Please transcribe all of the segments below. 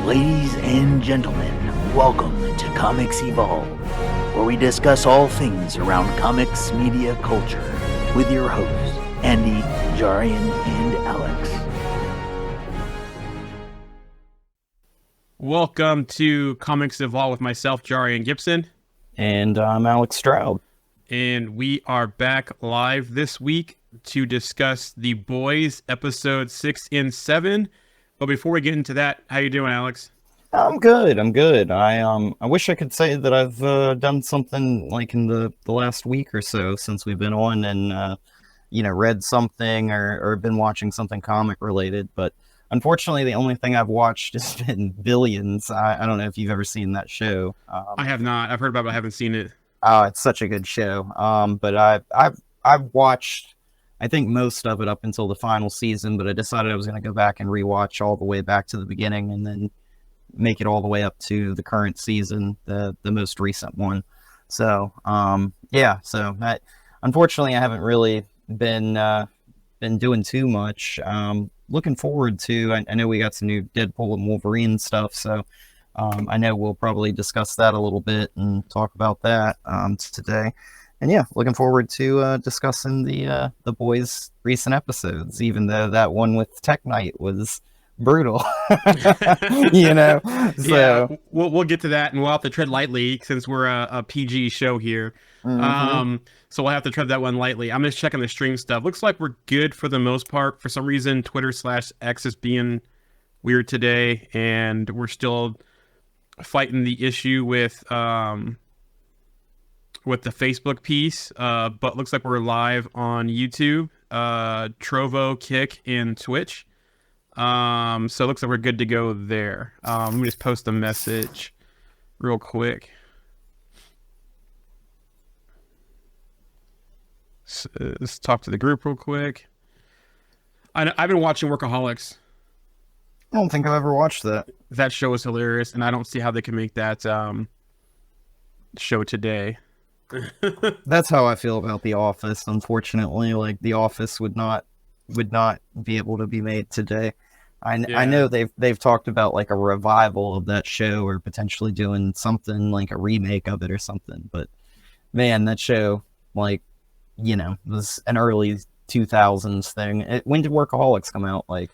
Ladies and gentlemen, welcome to Comics Evolve, where we discuss all things around comics media culture with your hosts, Andy, Jarian, and Alex. Welcome to Comics Evolve with myself, Jarian Gibson. And I'm Alex Stroud. And we are back live this week to discuss The Boys, episode 6 and 7. But before we get into that, how you doing, Alex? I'm good. I wish I could say that I've done something like in the last week or so since we've been on and read something or been watching something comic related, but unfortunately the only thing I've watched has been Billions. I don't know if you've ever seen that show. I have not. I've heard about it, but I haven't seen it. Oh, it's such a good show. But I've watched, I think, most of it up until the final season, but I decided I was going to go back and rewatch all the way back to the beginning and then make it all the way up to the current season, the most recent one. So, unfortunately I haven't really been doing too much. Looking forward to, I know we got some new Deadpool and Wolverine stuff, so I know we'll probably discuss that a little bit and talk about that today. And yeah, looking forward to discussing the Boys' recent episodes, even though that one with Tech Knight was brutal. So yeah, we'll get to that, and we'll have to tread lightly since we're a PG show here. Mm-hmm. So we'll have to tread that one lightly. I'm just checking the stream stuff. Looks like we're good for the most part. For some reason, Twitter/X is being weird today, and we're still fighting the issue with the Facebook piece, but looks like we're live on YouTube, Trovo, Kick, and Twitch. So it looks like we're good to go there. Let me just post a message real quick. So, let's talk to the group real quick. I've been watching Workaholics. I don't think I've ever watched that. That show is hilarious, and I don't see how they can make that show today. That's how I feel about The Office. Unfortunately, like The Office would not be able to be made today. I know they've talked about like a revival of that show or potentially doing something like a remake of it or something. But man, that show was an early 2000s thing. When did Workaholics come out? Like,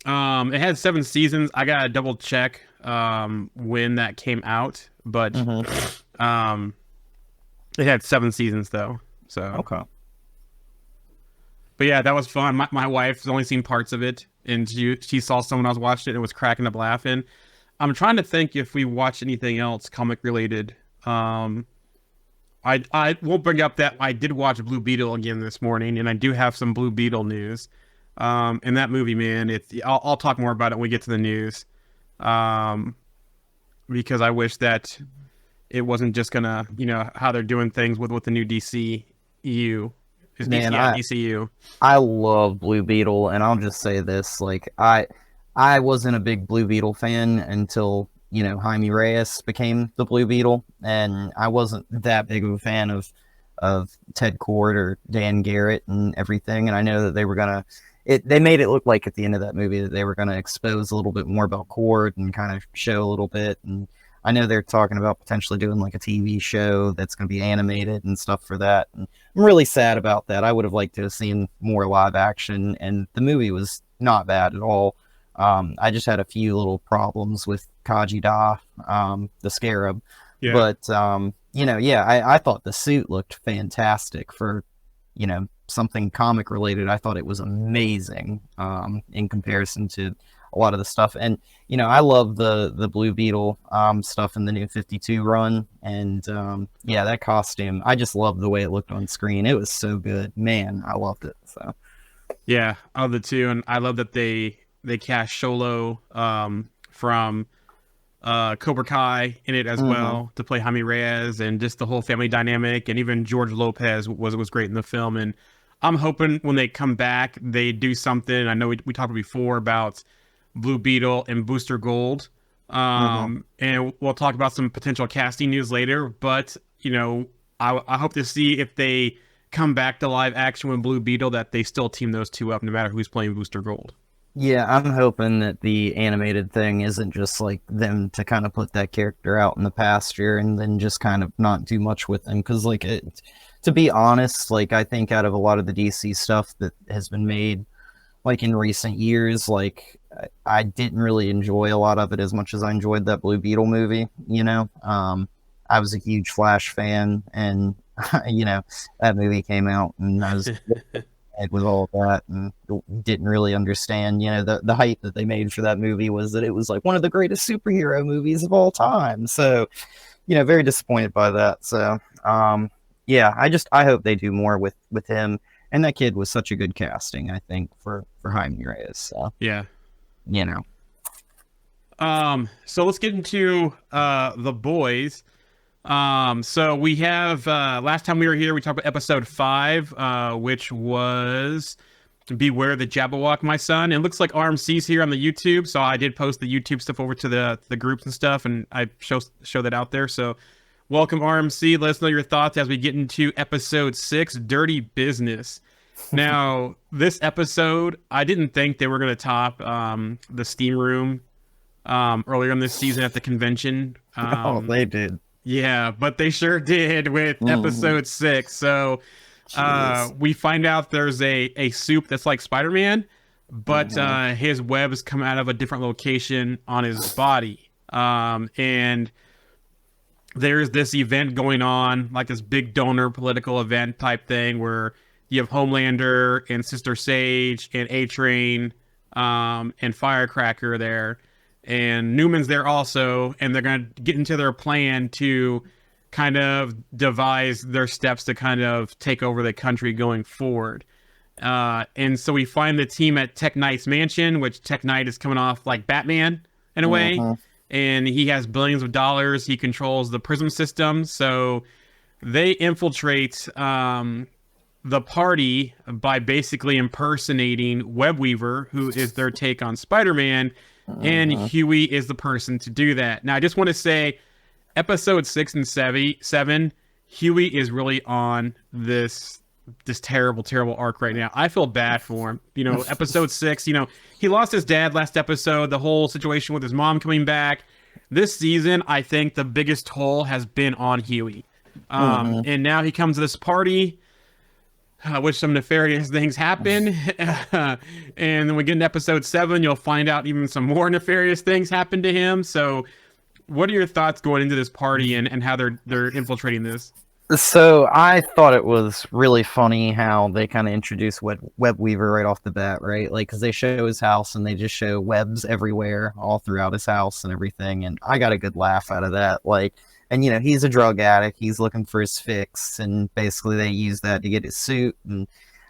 it had 7 seasons. I gotta double check when that came out, but it had 7 seasons though. So okay. But yeah, that was fun. My wife's only seen parts of it, and she saw someone else watched it and was cracking up laughing. I'm trying to think if we watched anything else comic related. I won't bring up that I did watch Blue Beetle again this morning, and I do have some Blue Beetle news. And that movie, man, I'll talk more about it when we get to the news. Because I wish that it wasn't just gonna, how they're doing things with the new DCU. DCU. I love Blue Beetle, and I'll just say this: like, I wasn't a big Blue Beetle fan until Jaime Reyes became the Blue Beetle, and I wasn't that big of a fan of Ted Kord or Dan Garrett and everything. And I know that they were gonna. They made it look like at the end of that movie that they were gonna expose a little bit more about Kord and kind of show a little bit. And I know they're talking about potentially doing like a TV show that's going to be animated and stuff for that. And I'm really sad about that. I would have liked to have seen more live action, and the movie was not bad at all. I just had a few little problems with Kaji Da, the Scarab. Yeah. But, I thought the suit looked fantastic for, something comic related. I thought it was amazing in comparison to a lot of the stuff. And I love the Blue Beetle stuff in the New 52 run, and that costume, I just loved the way it looked on screen. It was so good, man. I loved it. So yeah, I love it too. And I love that they cast Sholo from Cobra Kai in it as well to play Jaime Reyes, and just the whole family dynamic. And even George Lopez was great in the film. And I'm hoping when they come back they do something. I know we talked before about Blue Beetle and Booster Gold, and we'll talk about some potential casting news later, but I hope to see if they come back to live action with Blue Beetle that they still team those two up no matter who's playing Booster Gold. Yeah, I'm hoping that the animated thing isn't just like them to kind of put that character out in the pasture and then just kind of not do much with him. Because, like, to be honest, like, I think out of a lot of the DC stuff that has been made, like, in recent years, like, I didn't really enjoy a lot of it as much as I enjoyed that Blue Beetle movie, you know? I was a huge Flash fan, and, you know, that movie came out, and I was with all of that and didn't really understand, you know, the hype that they made for that movie was that it was like one of the greatest superhero movies of all time. So, you know, very disappointed by that. So, yeah, I hope they do more with him. And that kid was such a good casting, I think, for Jaime Reyes. So, Yeah. you know. So let's get into the boys. So we have last time we were here, we talked about episode 5, which was Beware the Jabberwock, my son. It looks like RMC's here on the YouTube, so I did post the YouTube stuff over to the groups and stuff, and I show that out there. So welcome RMC. Let us know your thoughts as we get into episode 6, Dirty Business. Now, this episode, I didn't think they were going to top the Steam Room earlier in this season at the convention. Oh, they did. Yeah, but they sure did with episode 6. So we find out there's a soup that's like Spider-Man, but his webs come out of a different location on his body. And there's this event going on, like this big donor political event type thing where you have Homelander and Sister Sage and A-Train and Firecracker there. And Newman's there also, and they're going to get into their plan to kind of devise their steps to kind of take over the country going forward. And so we find the team at Tech Knight's mansion, which Tech Knight is coming off like Batman in a way. And he has billions of dollars. He controls the Prism system. So they infiltrate the party by basically impersonating Webweaver, who is their take on Spider-Man. And Huey is the person to do that. Now, I just want to say, episode 6 and 7, Huey is really on this terrible arc right now. I feel bad for him. You know, episode 6, you know, he lost his dad last episode, the whole situation with his mom coming back. This season, I think the biggest toll has been on Huey. And now he comes to this party, which some nefarious things happen. And then we get into episode 7, you'll find out even some more nefarious things happen to him. So what are your thoughts going into this party and how they're infiltrating this? So I thought it was really funny how they kind of introduced Webweaver right off the bat, right? Like, because they show his house and they just show webs everywhere, all throughout his house and everything. And I got a good laugh out of that. Like, and you know, he's a drug addict. He's looking for his fix, and basically they use that to get his suit. And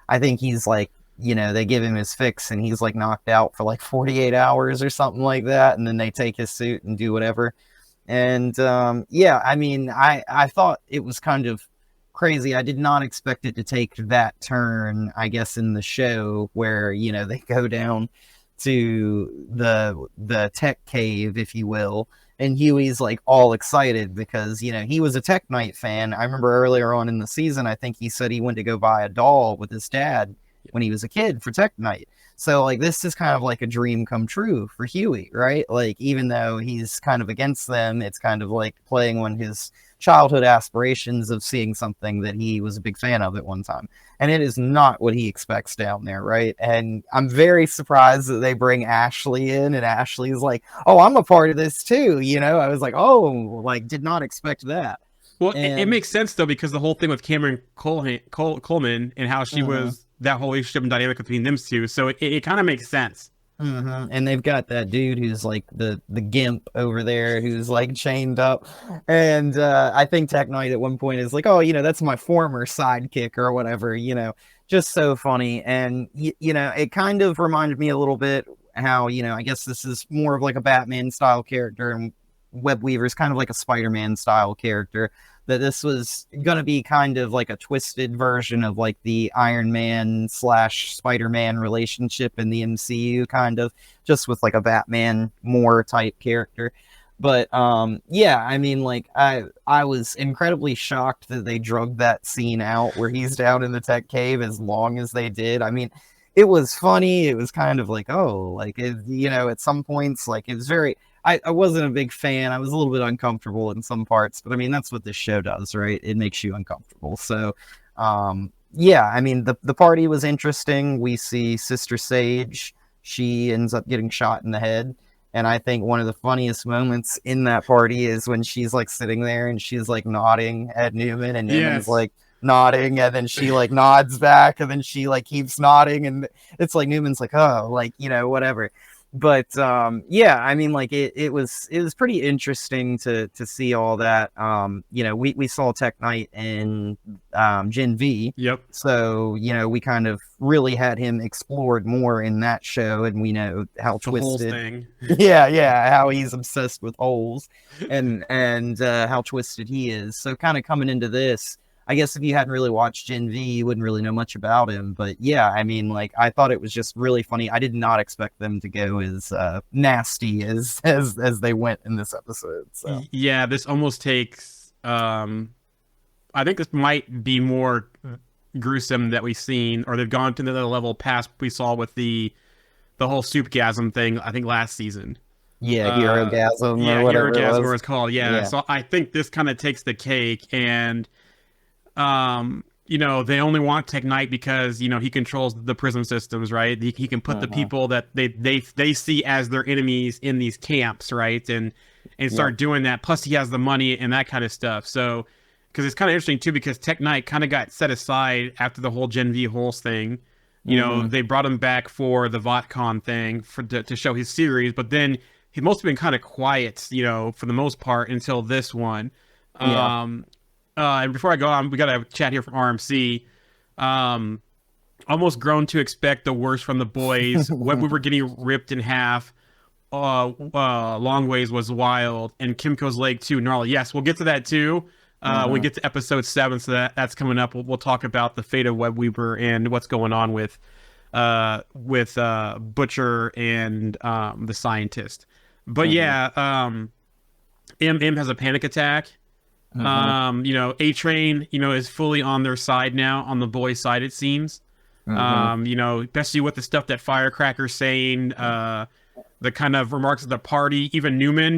I think he's like, you know, they give him his fix, and he's like knocked out for like 48 hours or something like that. And then they take his suit and do whatever. And yeah, I mean, I thought it was kind of crazy. I did not expect it to take that turn, I guess, in the show where, you know, they go down to the tech cave, if you will, and Huey's like all excited because, you know, he was a Tech Knight fan. I remember earlier on in the season, I think he said he went to go buy a doll with his dad when he was a kid for Tech Knight. So, like, this is kind of like a dream come true for Huey, right? Like, even though he's kind of against them, it's kind of like playing on his childhood aspirations of seeing something that he was a big fan of at one time. And it is not what he expects down there, right? And I'm very surprised that they bring Ashley in, and Ashley's like, oh, I'm a part of this too, you know? I was like, oh, like, did not expect that. Well, it makes sense, though, because the whole thing with Cameron Coleman and how she was that whole relationship and dynamic between them two. So it kind of makes sense. And they've got that dude who's like the gimp over there who's like chained up. And I think Tech Knight at one point is like, oh, you know, that's my former sidekick or whatever, you know, just so funny. And, you know, it kind of reminded me a little bit how, you know, I guess this is more of like a Batman style character, and Webweaver is kind of like a Spider-Man style character, that this was going to be kind of like a twisted version of like the Iron Man / Spider-Man relationship in the MCU, kind of just with like a Batman more type character. But yeah, I mean, like I was incredibly shocked that they drugged that scene out where he's down in the tech cave as long as they did. I mean, it was funny. It was kind of like, oh, like at some points, like it was very. I wasn't a big fan. I was a little bit uncomfortable in some parts, but I mean that's what this show does, right? It makes you uncomfortable. So, yeah, I mean the party was interesting. We see Sister Sage. She ends up getting shot in the head. And I think one of the funniest moments in that party is when she's like sitting there and she's like nodding at Newman, and Newman's like nodding, and then she like nods back, and then she like keeps nodding, and it's like Newman's like, oh, like, whatever. But yeah, I mean, like it was pretty interesting to see all that. We saw Tech Knight in Gen V. Yep. So we kind of really had him explored more in that show, and we know how the whole twisted. thing. Yeah, how he's obsessed with holes, and how twisted he is. So kind of coming into this, I guess if you hadn't really watched Gen V, you wouldn't really know much about him. But yeah, I mean, like, I thought it was just really funny. I did not expect them to go as nasty as they went in this episode. So yeah, this almost takes. I think this might be more gruesome that we've seen, or they've gone to another level past we saw with the whole soupgasm thing. I think last season. Yeah, Herogasm. Yeah, or whatever Herogasm, it was. or it's called. Yeah. So I think this kind of takes the cake, and they only want Tech Knight because he controls the prison systems, right? He can put the people that they see as their enemies in these camps, right? And start doing that. Plus, he has the money and that kind of stuff. So, because it's kind of interesting too, because Tech Knight kind of got set aside after the whole Gen V Holes thing. They brought him back for the VotCon thing to show his series, but then he's mostly been kind of quiet, for the most part until this one. And before I go on, we got a chat here from RMC. Almost grown to expect the worst from the boys. When we were getting ripped in half, Long Ways was wild, and Kimco's leg too gnarly. Yes, we'll get to that too. When we get to episode 7, so that's coming up. We'll talk about the fate of Web Weaver and what's going on with Butcher and the scientist. But M has a panic attack. A-Train, is fully on their side now, on the boys' side, it seems. Especially with the stuff that Firecracker's saying, the kind of remarks of the party, even Newman,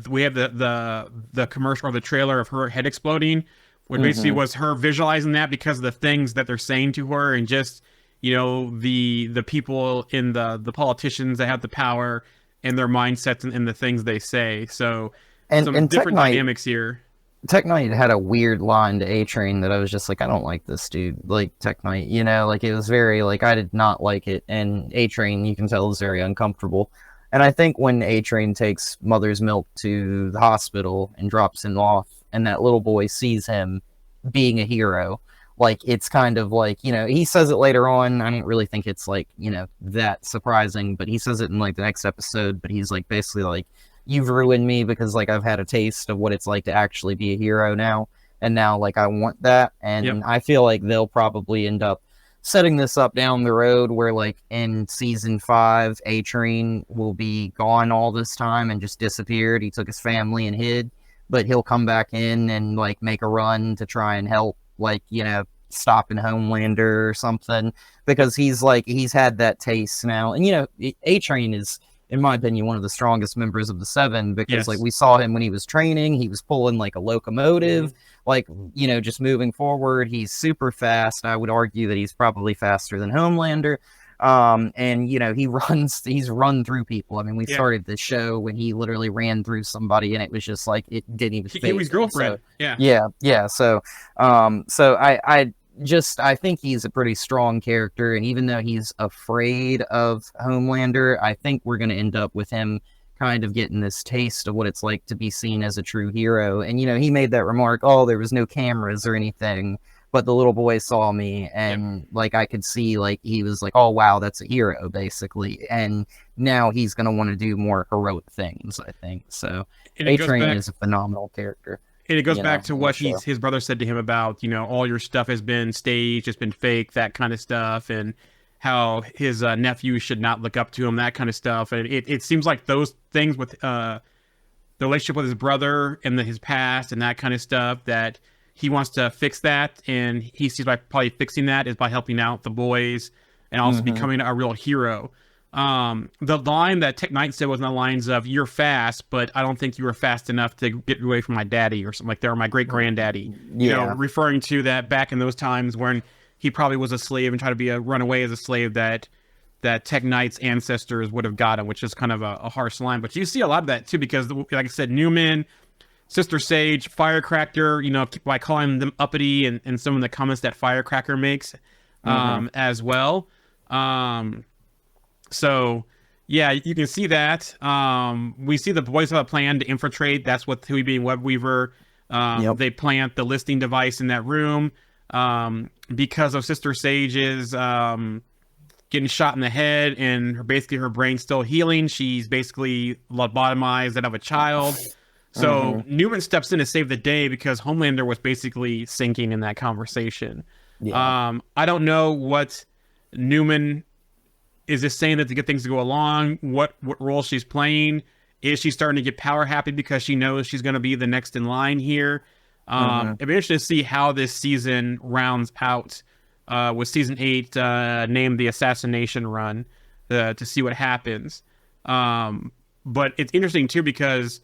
we have the commercial or the trailer of her head exploding, which basically was her visualizing that because of the things that they're saying to her, and just, the people in the politicians that have the power and their mindsets and the things they say. So some different dynamics here. Tech Knight had a weird line to A-Train that I was just like, I don't like this dude, like Tech Knight, like it was very, like, I did not like it, and A-Train, you can tell, is very uncomfortable. And I think when A-Train takes Mother's Milk to the hospital and drops him off, and that little boy sees him being a hero, like, it's kind of like, he says it later on, I don't really think it's, like, that surprising, but he says it in, like, the next episode, but he's, like, basically, like, you've ruined me because, like, I've had a taste of what it's like to actually be a hero now, and now, like, I want that, and I feel like they'll probably end up setting this up down the road where, like, in season 5, A-Train will be gone all this time and just disappeared. He took his family and hid, but he'll come back in and, like, make a run to try and help, like, stopping Homelander or something, because he's had that taste now. And, A-Train is, in my opinion, one of the strongest members of the 7, because like we saw him when he was training, he was pulling like a locomotive, like, just moving forward. He's super fast. I would argue that he's probably faster than Homelander. And he's run through people. I mean, we started the show when he literally ran through somebody, and it was just like, it didn't even he was girlfriend. So I think he's a pretty strong character, and even though he's afraid of Homelander, I think we're going to end up with him kind of getting this taste of what it's like to be seen as a true hero. And, he made that remark, oh, there was no cameras or anything, but the little boy saw me, and like, I could see, like, he was like, oh, wow, that's a hero, basically. And now he's going to want to do more heroic things, I think. So A-Train is a phenomenal character. And it goes back to what his brother said to him about, all your stuff has been staged, it's been fake, that kind of stuff, and how his nephew should not look up to him, that kind of stuff. And it seems like those things with the relationship with his brother and his past and that kind of stuff, that he wants to fix that, and he sees by probably fixing that is by helping out the boys and also becoming a real hero. The line that Tech Knight said was in the lines of, "You're fast, but I don't think you were fast enough to get away from my daddy," or something like that, or my great granddaddy. You know, referring to that back in those times when he probably was a slave and tried to be a runaway as a slave, that Tech Knight's ancestors would have got him, which is kind of a harsh line. But you see a lot of that too, because like I said, Newman, Sister Sage, Firecracker, you know, by calling them uppity, and some of the comments that Firecracker makes as well. So yeah, you can see that. We see the boys have a plan to infiltrate. That's what Huey being Webweaver. They plant the listing device in that room because of Sister Sage's getting shot in the head, and basically her brain's still healing. She's basically lobotomized that of a child. So Newman steps in to save the day because Homelander was basically sinking in that conversation. I don't know what Newman is just saying that to get things to go along. What role she's playing? Is she starting to get power happy because she knows she's going to be the next in line here? It'd be interesting to see how this season rounds out with season 8 named the Assassination Run to see what happens. But it's interesting too because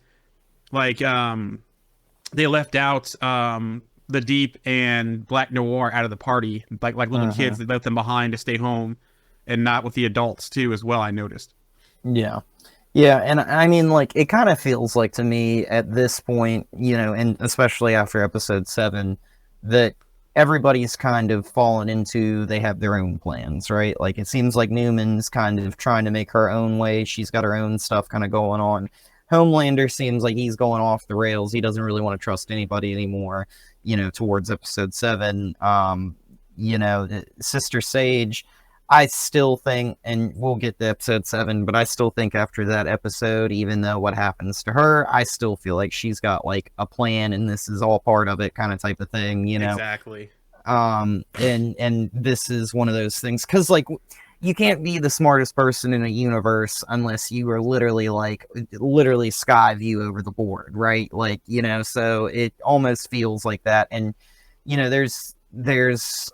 like they left out the Deep and Black Noir out of the party, like little kids. They left them behind to stay home and not with the adults too as well, I noticed. Yeah, and I mean, like, it kind of feels like to me at this point, you know, and especially after episode 7, that everybody's kind of fallen into, they have their own plans, right? Like, it seems like Newman's kind of trying to make her own way. She's got her own stuff kind of going on. Homelander seems like he's going off the rails. He doesn't really want to trust anybody anymore, you know, towards episode 7. You know, Sister Sage, I still think, and we'll get to episode 7, but I still think after that episode, even though what happens to her, I still feel like she's got like a plan and this is all part of it kind of type of thing, you know? Exactly. And this is one of those things, because like you can't be the smartest person in a universe unless you are literally sky view over the board, right? Like, you know, so it almost feels like that. And, you know, there's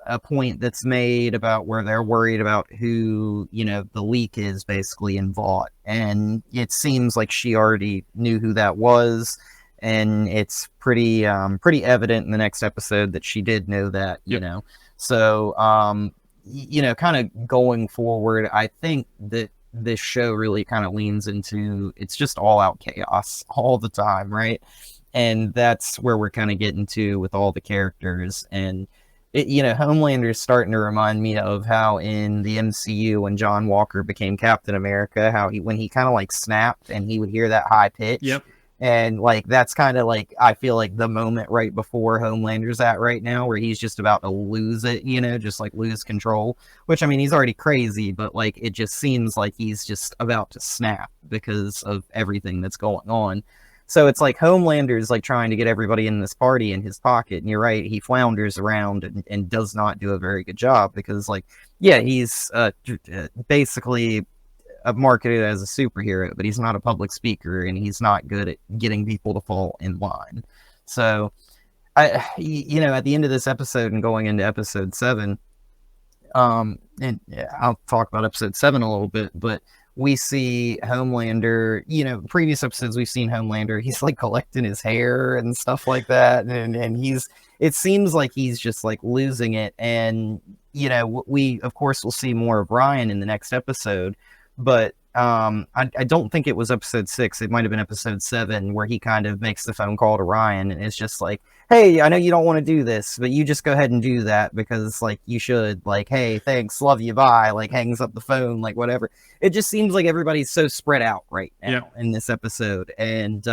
a point that's made about where they're worried about who, you know, the leak is basically in Vought. And it seems like she already knew who that was. And it's pretty evident in the next episode that she did know that, you know. So, you know, kind of going forward, I think that this show really kind of leans into, it's just all out chaos all the time, right? And that's where we're kind of getting to with all the characters. And you know, Homelander is starting to remind me of how in the MCU when John Walker became Captain America, how when he kind of like snapped and he would hear that high pitch. And like that's kind of like, I feel like the moment right before Homelander's at right now, where he's just about to lose it, you know, just like lose control, which I mean, he's already crazy, but like it just seems like he's just about to snap because of everything that's going on. So it's like Homelander's like trying to get everybody in this party in his pocket. And you're right, he flounders around and does not do a very good job because, like, yeah, he's basically marketed as a superhero, but he's not a public speaker and he's not good at getting people to fall in line. So, you know, at the end of this episode and going into episode 7, and I'll talk about episode 7 a little bit, but we see Homelander, you know, previous episodes we've seen Homelander, he's like collecting his hair and stuff like that. And it seems like he's just like losing it. And, you know, we of course will see more of Ryan in the next episode, but I don't think it was episode 6. It might have been episode 7 where he kind of makes the phone call to Ryan and it's just like, hey, I know you don't want to do this, but you just go ahead and do that because like you should, like, hey, thanks, love you, bye, like hangs up the phone, like whatever. It just seems like everybody's so spread out right now in this episode. And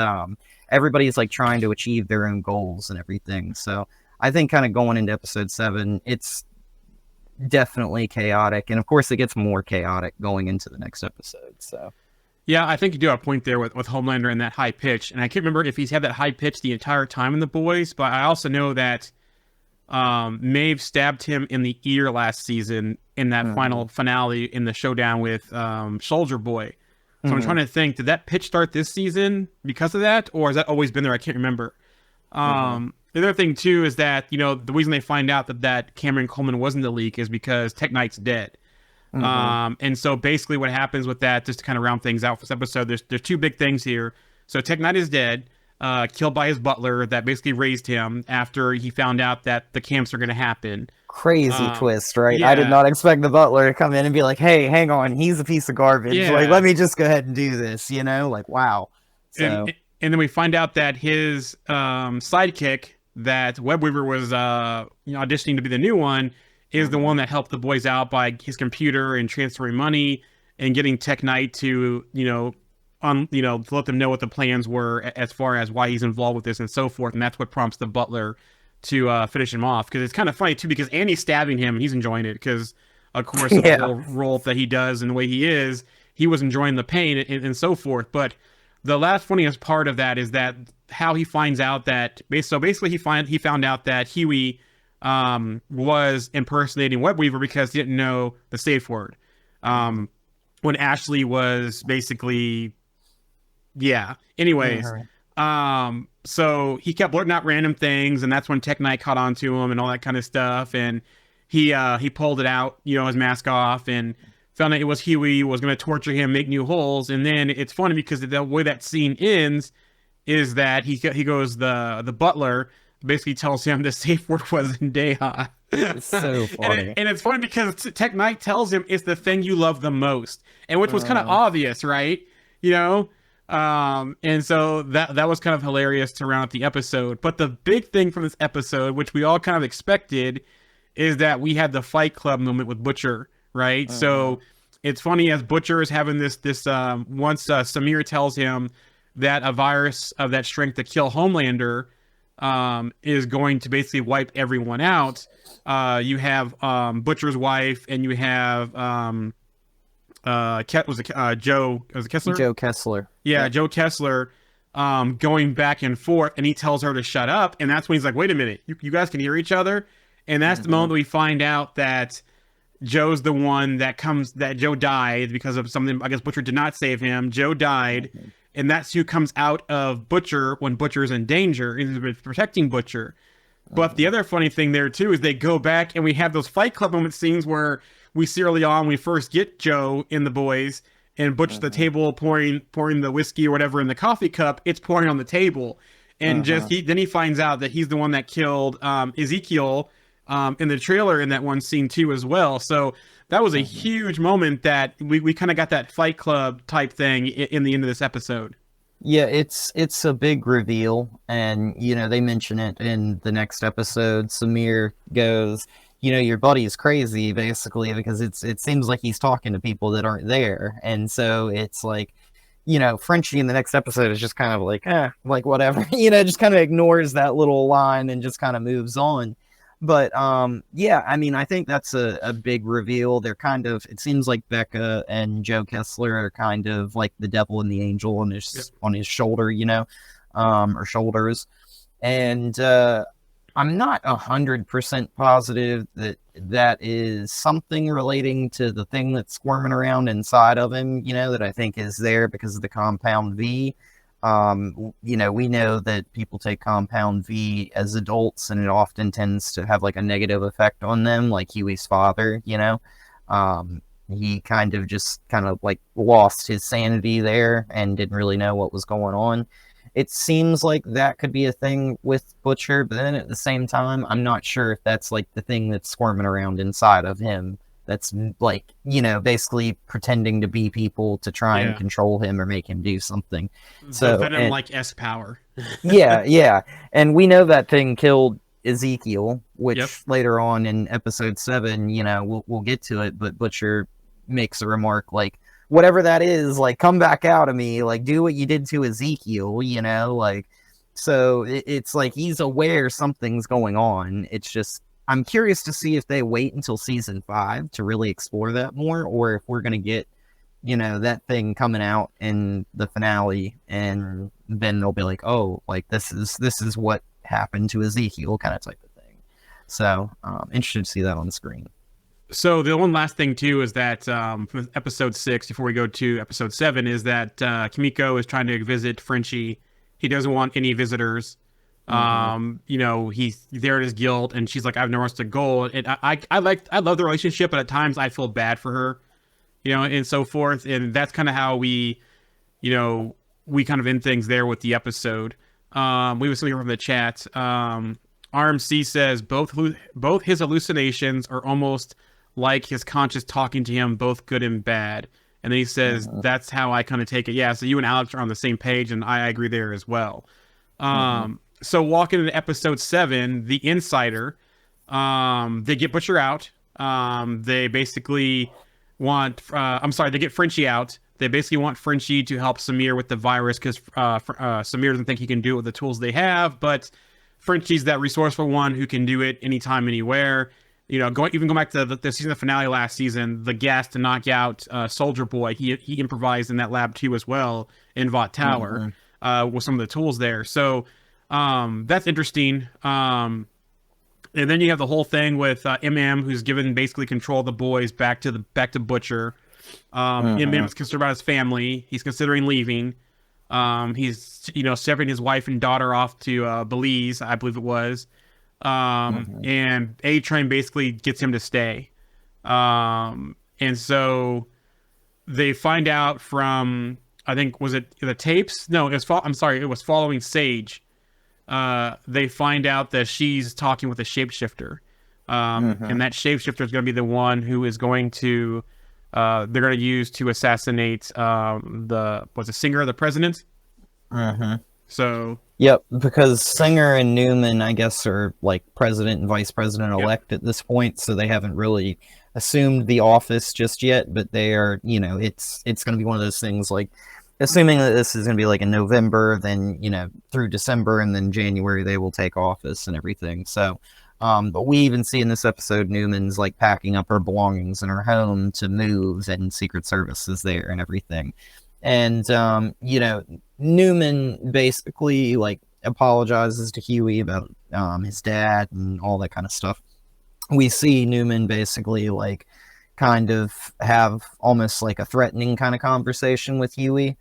everybody's like trying to achieve their own goals and everything. So I think kind of going into episode 7, it's definitely chaotic. And of course it gets more chaotic going into the next episode. So yeah, I think you do have a point there with Homelander and that high pitch. And I can't remember if he's had that high pitch the entire time in The Boys, but I also know that Maeve stabbed him in the ear last season in that final finale in the showdown with Soldier Boy. So I'm trying to think, did that pitch start this season because of that? Or has that always been there? I can't remember. The other thing, too, is that, you know, the reason they find out that Cameron Coleman wasn't the leak is because Tech Knight's dead. And so basically what happens with that, just to kind of round things out for this episode, there's two big things here. So Tech Knight is dead, killed by his butler that basically raised him after he found out that the camps are going to happen. Crazy twist, right? Yeah. I did not expect the butler to come in and be like, hey, hang on, he's a piece of garbage. Yeah. Like, let me just go ahead and do this, you know? Like, wow. So... And then we find out that his sidekick, that Web Weaver was auditioning to be the new one, is the one that helped the boys out by his computer and transferring money and getting Tech Knight to, to let them know what the plans were as far as why he's involved with this and so forth. And that's what prompts the butler to finish him off. Because it's kind of funny, too, because Andy's stabbing him and he's enjoying it because, of course, of the whole role that he does and the way he is, he was enjoying the pain and so forth. But the last funniest part of that is that how he finds out that he found out that Huey was impersonating Web Weaver because he didn't know the safe word. When Ashley was basically, anyways. So he kept blurting out random things, and that's when Tech Knight caught on to him and all that kind of stuff. And he pulled it out, his mask off, and found out it was Huey, was going to torture him, make new holes. And then it's funny because the way that scene ends is that he goes, the butler basically tells him the safe word was Deha. It's so funny. And it's funny because Tech Knight tells him it's the thing you love the most, and which was kind of obvious, right? And so that was kind of hilarious to round up the episode. But the big thing from this episode, which we all kind of expected, is that we had the Fight Club moment with Butcher, right? So it's funny as Butcher is having this once Samir tells him that a virus of that strength to kill Homelander is going to basically wipe everyone out. You have Butcher's wife, and you have Joe Kessler? Joe Kessler. Yeah, Joe Kessler going back and forth, and he tells her to shut up, and that's when he's like, wait a minute, you guys can hear each other? And that's the moment that we find out that Joe's the one that Joe died because of something. I guess Butcher did not save him. Joe died, and that's who comes out of Butcher when Butcher's in danger. He's been protecting Butcher. But the other funny thing there too is they go back and we have those Fight Club moment scenes where we see early on we first get Joe and the boys and Butcher's the table pouring the whiskey or whatever in the coffee cup. It's pouring on the table, and then he finds out that he's the one that killed Ezekiel. In the trailer in that one scene too as well. So that was a huge moment that we kind of got that Fight Club type thing in the end of this episode. Yeah, it's a big reveal, and they mention it in the next episode. Samir goes, your buddy's crazy, basically, because it seems like he's talking to people that aren't there. And so it's like, Frenchie in the next episode is just kind of like whatever, just kind of ignores that little line and just kind of moves on. But I think that's a big reveal. They're kind of, it seems like Becca and Joe Kessler are kind of like the devil and the angel on his shoulder, or shoulders. And I'm not 100% positive that is something relating to the thing that's squirming around inside of him, that I think is there because of the compound V. We know that people take compound V as adults, and it often tends to have like a negative effect on them, like Huey's father. He kind of like lost his sanity there and didn't really know what was going on. It seems like that could be a thing with Butcher, but then at the same time, I'm not sure if that's like the thing that's squirming around inside of him. That's like, basically pretending to be people to try and control him or make him do something. So Venom like S power. yeah. And we know that thing killed Ezekiel, which later on in episode 7, we'll get to it, but Butcher makes a remark like, whatever that is, like, come back out of me, like, do what you did to Ezekiel, so it's like he's aware something's going on. It's just, I'm curious to see if they wait until season 5 to really explore that more, or if we're going to get, that thing coming out in the finale, and then they'll be like, oh, like this is what happened to Ezekiel, kind of type of thing. So interested to see that on the screen. So the one last thing too is that from episode 6, before we go to episode 7, is that Kimiko is trying to visit Frenchie. He doesn't want any visitors. He's there at his guild, and she's like, I have nowhere else to go. And I love the relationship, but at times I feel bad for her and so forth. And that's kind of how we kind of end things there with the episode. We have something from the chat. RMC says both his hallucinations are almost like his conscious talking to him, both good and bad. And then he says, that's how I kind of take it. Yeah, so you and Alex are on the same page, and I agree there as well. So walking into episode 7, the Insider, they get Butcher out. They basically want, they get Frenchie out. They basically want Frenchie to help Samir with the virus because Samir doesn't think he can do it with the tools they have, but Frenchie's that resourceful one who can do it anytime, anywhere. Going back to the season finale last season, the gas to knock out Soldier Boy, he improvised in that lab too as well in Vought Tower with some of the tools there. So that's interesting. And then you have the whole thing with MM, who's given basically control of the boys back to Butcher. MM's concerned about his family. He's considering leaving. He's separating his wife and daughter off to Belize, I believe it was. And A-Train basically gets him to stay. And so they find out from, I think, was it the tapes? No, it was following Sage. They find out that she's talking with a shapeshifter. And that shapeshifter is going to be the one who is going to, they're going to use to assassinate, Singer of the president? So... Yep, because Singer and Newman, I guess, are like president and vice president elect at this point, so they haven't really assumed the office just yet, but they are, it's going to be one of those things like, assuming that this is going to be like in November, then, through December, and then January they will take office and everything. So, but we even see in this episode, Newman's like packing up her belongings in her home to move, and Secret Service is there and everything. And, Newman basically, like, apologizes to Huey about his dad and all that kind of stuff. We see Newman basically, like, kind of have almost like a threatening kind of conversation with Huey.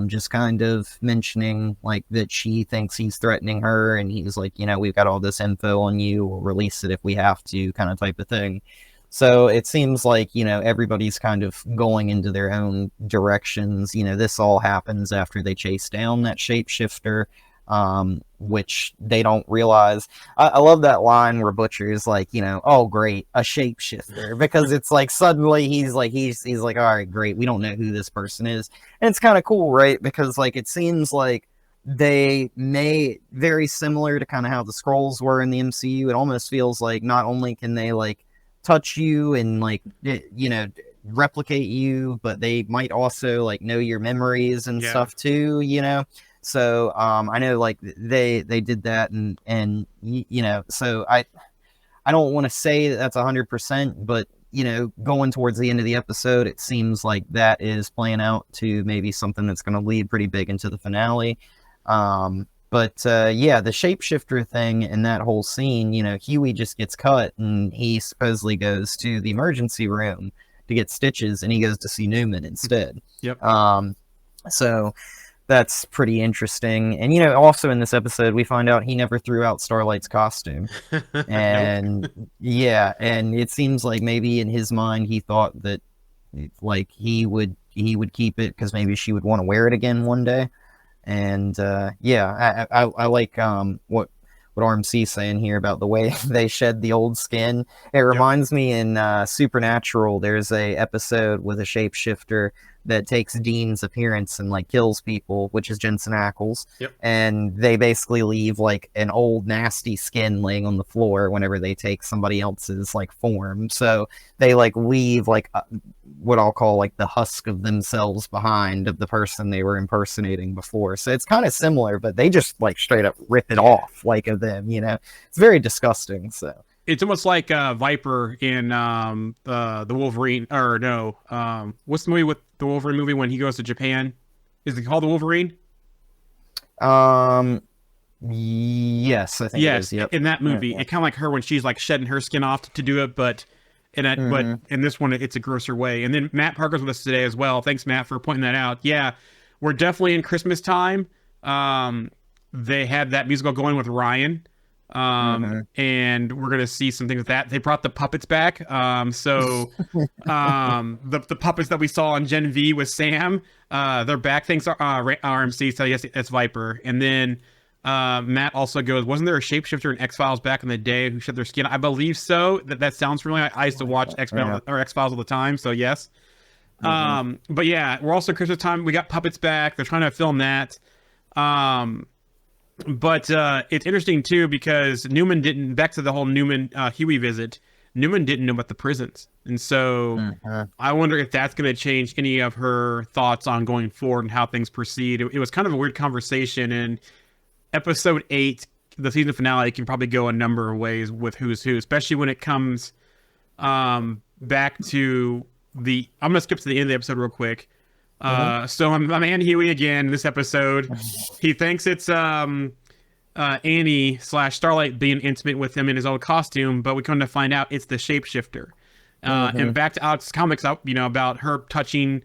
Just kind of mentioning, like, that she thinks he's threatening her, and he's like, we've got all this info on you, we'll release it if we have to, kind of type of thing. So it seems like, everybody's kind of going into their own directions. This all happens after they chase down that shapeshifter, which they don't realize. I love that line where Butcher's like, oh, great, a shapeshifter. Because it's like, suddenly he's like, all right, great, we don't know who this person is. And it's kind of cool, right? Because, like, it seems like they may, very similar to kind of how the Skrulls were in the MCU, it almost feels like not only can they, like, touch you and, like, replicate you, but they might also, like, know your memories and stuff too, so I know, like, they did that, and so I don't want to say that that's 100%, but going towards the end of the episode, it seems like that is playing out to maybe something that's going to lead pretty big into the finale. But the shapeshifter thing and that whole scene, Huey just gets cut, and he supposedly goes to the emergency room to get stitches, and he goes to see Newman instead. Yep. So that's pretty interesting. And, also in this episode, we find out he never threw out Starlight's costume. And, and it seems like maybe in his mind, he thought that, like, he would keep it because maybe she would want to wear it again one day. And I like what RMC's saying here about the way they shed the old skin. It reminds me in Supernatural, there's a episode with a shapeshifter that takes Dean's appearance and, like, kills people, which is Jensen Ackles. Yep. And they basically leave, like, an old nasty skin laying on the floor whenever they take somebody else's, like, form. So they, like, leave, like, what I'll call, like, the husk of themselves behind of the person they were impersonating before. So it's kind of similar, but they just, like, straight up rip it off, like, of them, It's very disgusting, so. It's almost like Viper in the Wolverine, or no, what's the movie with the Wolverine movie when he goes to Japan? Is it called the Wolverine? Yes, I think it is. Yep. In that movie, it kind of like her when she's, like, shedding her skin off to do it, but in this one, it's a grosser way. And then Matt Parker's with us today as well. Thanks, Matt, for pointing that out. Yeah, we're definitely in Christmas time. They had that musical going with Ryan. And we're gonna see some things with that. They brought the puppets back. So the puppets that we saw on Gen V with Sam, they're back. Thanks RMC. So yes, it's Viper. And then Matt also goes, wasn't there a shapeshifter in X-Files back in the day who shed their skin? I believe so. That sounds familiar. I used to watch X-Files all the time. So yes. But yeah, we're also Christmas time. We got puppets back. They're trying to film that. But it's interesting too because Newman didn't. Back to the whole Newman Huey visit. Newman didn't know about the prisons, and so I wonder if that's going to change any of her thoughts on going forward and how things proceed. It was kind of a weird conversation, and episode 8, the season finale, can probably go a number of ways with who's who, especially when it comes back to the. I'm going to skip to the end of the episode real quick. So my man Huey again this episode, he thinks it's Annie/Starlight being intimate with him in his old costume, but we come to find out it's the shapeshifter. And back to Alex's comics up, about her touching,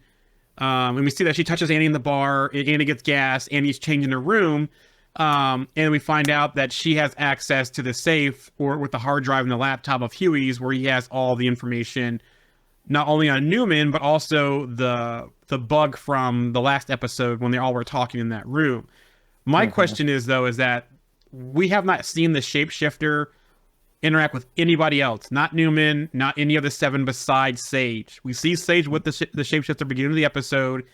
and we see that she touches Annie in the bar. Annie gets gas. Annie's changing her room, and we find out that she has access to the safe or with the hard drive and the laptop of Huey's, where he has all the information. Not only on Newman, but also the bug from the last episode when they all were talking in that room. My question is that we have not seen the shapeshifter interact with anybody else. Not Newman, not any of the 7 besides Sage. We see Sage with the shapeshifter beginning of the episode,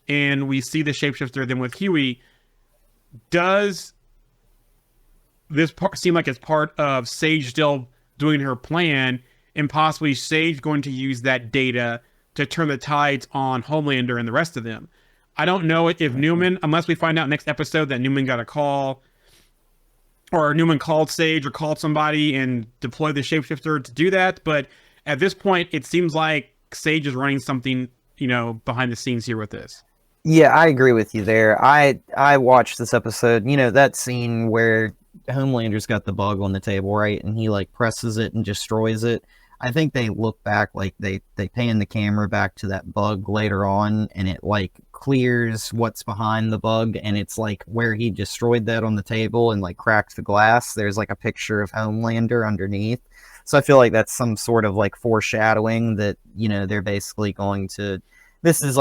and we see the shapeshifter then with Huey. Does this seem like it's part of Sage still doing her plan, and possibly Sage going to use that data to turn the tides on Homelander and the rest of them? I don't know if Newman, unless we find out next episode that Newman got a call, or Newman called Sage or called somebody and deployed the shapeshifter to do that. But at this point, it seems like Sage is running something, behind the scenes here with this. Yeah, I agree with you there. I watched this episode, that scene where Homelander's got the bug on the table, right? And he presses it and destroys it. I think they look back, they pan the camera back to that bug later on, and it clears what's behind the bug, and it's where he destroyed that on the table and cracked the glass. There's a picture of Homelander underneath. So I feel like that's some sort of foreshadowing that, they're basically going to, this is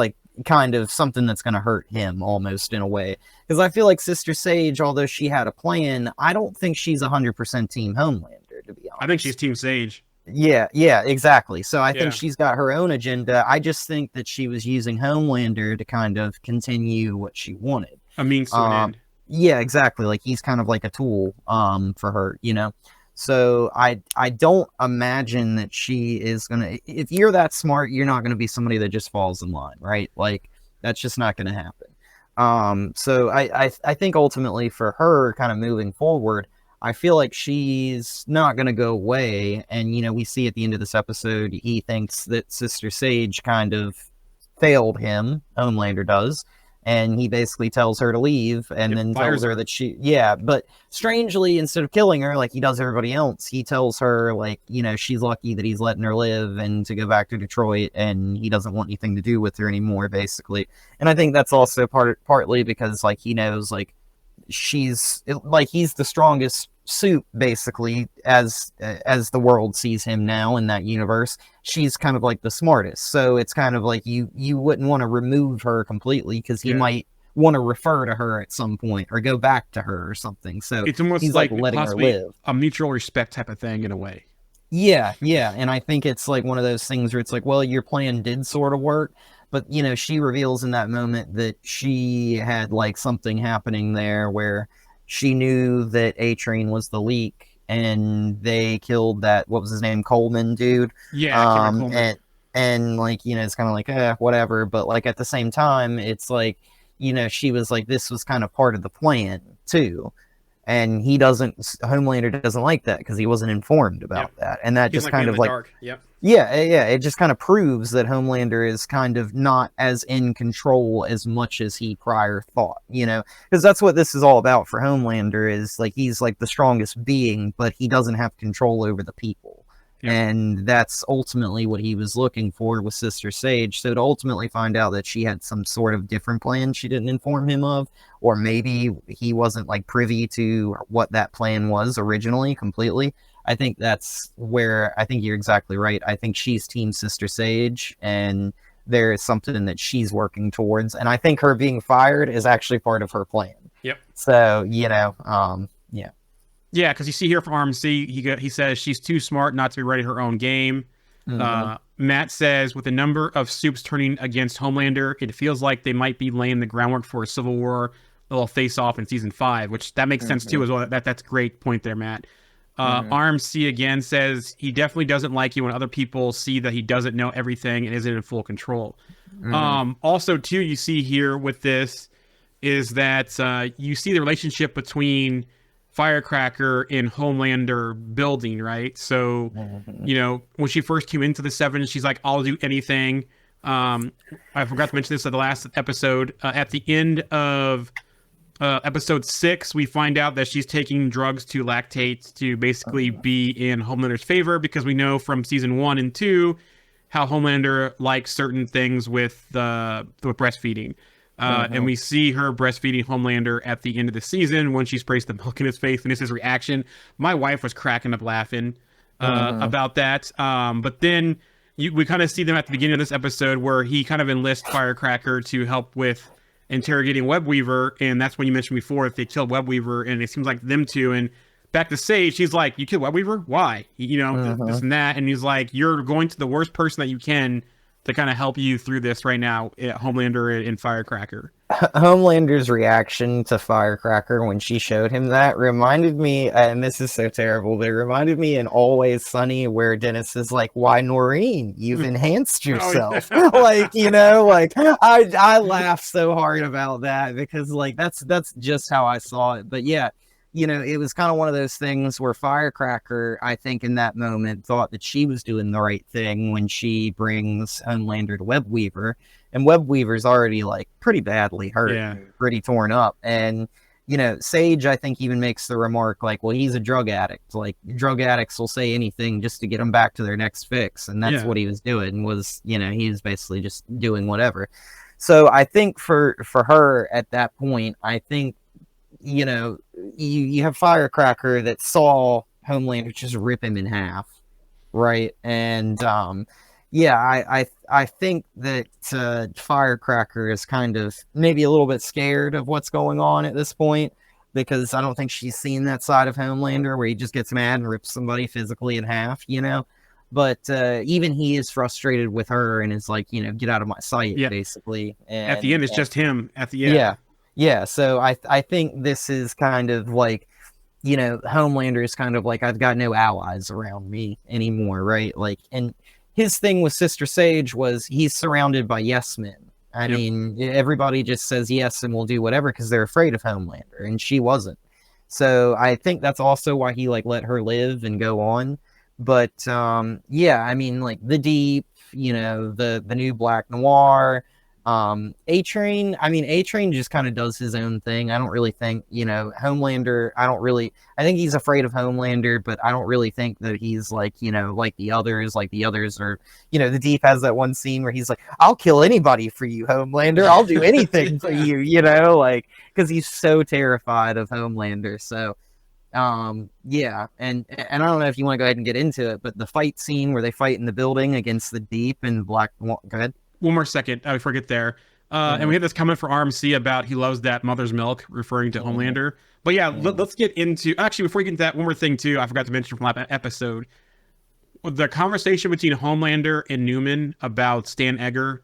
kind of something that's going to hurt him almost in a way. Because I feel like Sister Sage, although she had a plan, I don't think she's 100% Team Homelander, to be honest. I think she's Team Sage. Yeah, exactly. So I think she's got her own agenda. I just think that she was using Homelander to kind of continue what she wanted. A means to an end. Yeah, exactly. He's kind of like a tool for her, So I don't imagine that she is gonna. If you're that smart, you're not gonna be somebody that just falls in line, right? That's just not gonna happen. So I think ultimately for her, kind of moving forward, I feel like she's not going to go away. And, we see at the end of this episode, he thinks that Sister Sage kind of failed him. Homelander does. And he basically tells her to leave and then tells her that but strangely, instead of killing her like he does everybody else, he tells her she's lucky that he's letting her live and to go back to Detroit, and he doesn't want anything to do with her anymore, basically. And I think that's also partly because he knows he's the strongest suit, basically, as the world sees him now in that universe. She's kind of the smartest, so it's kind of you wouldn't want to remove her completely because he might want to refer to her at some point or go back to her or something. So it's almost he's letting her live, a mutual respect type of thing in a way. Yeah, and I think it's one of those things where it's well, your plan did sort of work, but she reveals in that moment that she had something happening there where she knew that A-Train was the leak, and they killed that, what was his name, Coleman dude. Yeah, Coleman. And it's kind of whatever. But at the same time, it's she was this was kind of part of the plan too. And Homelander doesn't like that because he wasn't informed about that. And that He's just kind of dark. Yep. Yeah, it just kind of proves that Homelander is kind of not as in control as much as he prior thought, because that's what this is all about for Homelander is he's the strongest being, but he doesn't have control over the people. And that's ultimately what he was looking for with Sister Sage. So to ultimately find out that she had some sort of different plan she didn't inform him of, or maybe he wasn't like privy to what that plan was originally completely. I think that's where I think you're exactly right. I think she's Team Sister Sage, and there is something that she's working towards. And I think her being fired is actually part of her plan. Yep. So, yeah. Yeah, because you see here from RMC, he says she's too smart not to be ready her own game. Matt says, with the number of soups turning against Homelander, it feels like they might be laying the groundwork for a civil war, a little face-off in season 5, which that makes sense too as well. That's a great point there, Matt. RMC again says he definitely doesn't like you when other people see that he doesn't know everything and isn't in full control. Also, too, you see here with this is that you see the relationship between Firecracker and Homelander building, right? So, when she first came into the Seven, she's like, I'll do anything. I forgot to mention this at the last episode. At the end of episode 6, we find out that she's taking drugs to lactate to basically be in Homelander's favor, because we know from season 1 and 2 how Homelander likes certain things with breastfeeding. And we see her breastfeeding Homelander at the end of the season when she sprays the milk in his face, and this is his reaction. My wife was cracking up laughing about that. But then we kind of see them at the beginning of this episode where he kind of enlists Firecracker to help with interrogating Webweaver, and that's when you mentioned before if they killed Webweaver, and it seems like them two. And back to Sage, she's like, you killed Webweaver? Why? This and that. And he's like, you're going to the worst person that you can to kind of help you through this right now, Homelander and Firecracker. Homelander's reaction to Firecracker when she showed him that reminded me, and this is so terrible, but it reminded me in Always Sunny where Dennis is like, why, Noreen, you've enhanced yourself. I laughed so hard about that because that's just how I saw it. But yeah, it was kind of one of those things where Firecracker, I think in that moment, thought that she was doing the right thing when she brings Homelander to Webweaver. And Webweaver's already pretty badly hurt, pretty torn up. And, Sage, I think, even makes the remark well, he's a drug addict. Drug addicts will say anything just to get them back to their next fix. And that's what he was doing was, he was basically just doing whatever. So I think for her at that point, I think, you have Firecracker that saw Homelander just rip him in half, right? And I think that Firecracker is kind of maybe a little bit scared of what's going on at this point, because I don't think she's seen that side of Homelander where he just gets mad and rips somebody physically in half, But even he is frustrated with her and is like, get out of my sight, basically. And at the end, it's just him at the end. Yeah, so I think this is kind of Homelander is kind of I've got no allies around me anymore, right? And his thing with Sister Sage was he's surrounded by yes men. I mean, everybody just says yes and will do whatever because they're afraid of Homelander, and she wasn't. So I think that's also why he let her live and go on. But I mean, the Deep, the new Black Noir. A-Train, A-Train just kind of does his own thing. I don't really think, Homelander, I think he's afraid of Homelander, but I don't really think that he's like the others are, the Deep has that one scene where he's like, I'll kill anybody for you, Homelander. I'll do anything for you, because he's so terrified of Homelander. So, and I don't know if you want to go ahead and get into it, but the fight scene where they fight in the building against the Deep and Black, go ahead. One more second, I forget there. And we had this comment for RMC about he loves that mother's milk, referring to Homelander. But let's get into... Actually, before we get into that, one more thing, too, I forgot to mention from last episode. The conversation between Homelander and Newman about Stan Egger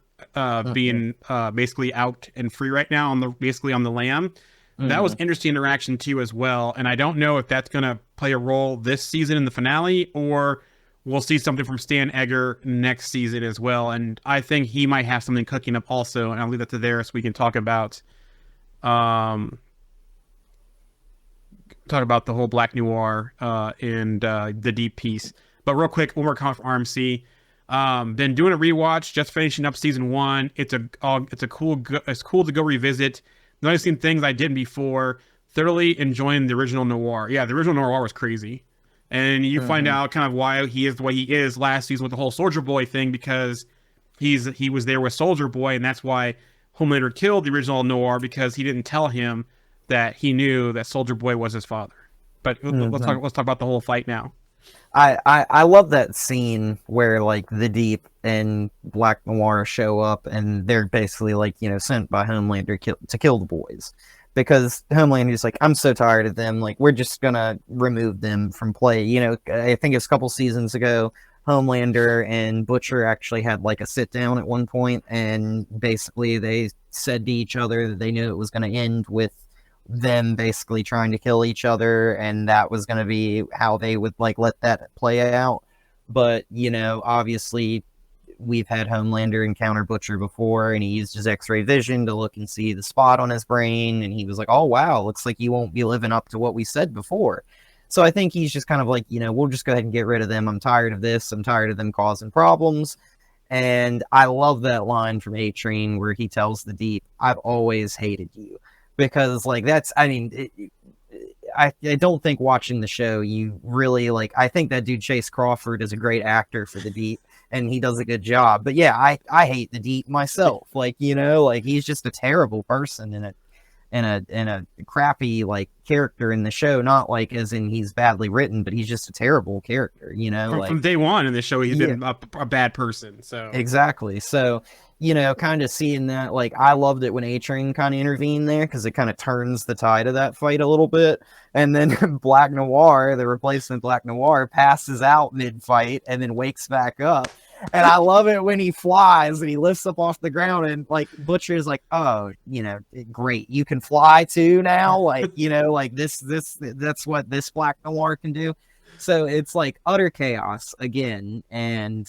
being basically out and free right now, on the lam. That was interesting interaction, too, as well. And I don't know if that's going to play a role this season in the finale, or... we'll see something from Stan Egger next season as well. And I think he might have something cooking up also. And I'll leave that to there so we can talk about the whole Black Noir and the Deep piece. But real quick, one more comment from RMC. Been doing a rewatch, just finishing up season 1. It's cool to go revisit. Noticing things I didn't before. Thoroughly enjoying the original Noir. Yeah, the original Noir was crazy. And you find out kind of why he is the way he is last season with the whole Soldier Boy thing, because he was there with Soldier Boy, and that's why Homelander killed the original Noir, because he didn't tell him that he knew that Soldier Boy was his father. But let's talk about the whole fight now. I love that scene where like the Deep and Black Noir show up, and they're basically like, you know, sent by Homelander to kill the boys, because Homelander's like, I'm so tired of them, like we're just gonna remove them from play. You know, I think it was a couple seasons ago, Homelander and Butcher actually had like a sit down at one point, and basically they said to each other that they knew it was going to end with them basically trying to kill each other, and that was going to be how they would like let that play out. But you know, obviously we've had Homelander encounter Butcher before, and he used his X-ray vision to look and see the spot on his brain, and he was like, oh wow, looks like you won't be living up to what we said before. So I think he's just kind of like, you know, we'll just go ahead and get rid of them. I'm tired of this. I'm tired of them causing problems. And I love that line from A-Train where he tells the Deep, I've always hated you. Because, like, that's, I mean, I don't think watching the show, you really, like, I think that dude Chase Crawford is a great actor for the Deep, and he does a good job. But yeah, I hate the Deep myself. Like, you know, like, he's just a terrible person and a crappy like character in the show, not like as in he's badly written, but he's just a terrible character, you know. From day one in the show, he's been a bad person. So exactly. So, you know, kind of seeing that, like, I loved it when A-Train kind of intervened there, because it kind of turns the tide of that fight a little bit. And then Black Noir, the replacement Black Noir, passes out mid-fight and then wakes back up. And I love it when he flies and he lifts up off the ground, and like Butcher is like, oh, you know, great, you can fly too now, like, you know, like that's what this Black Noir can do. So it's like utter chaos again. And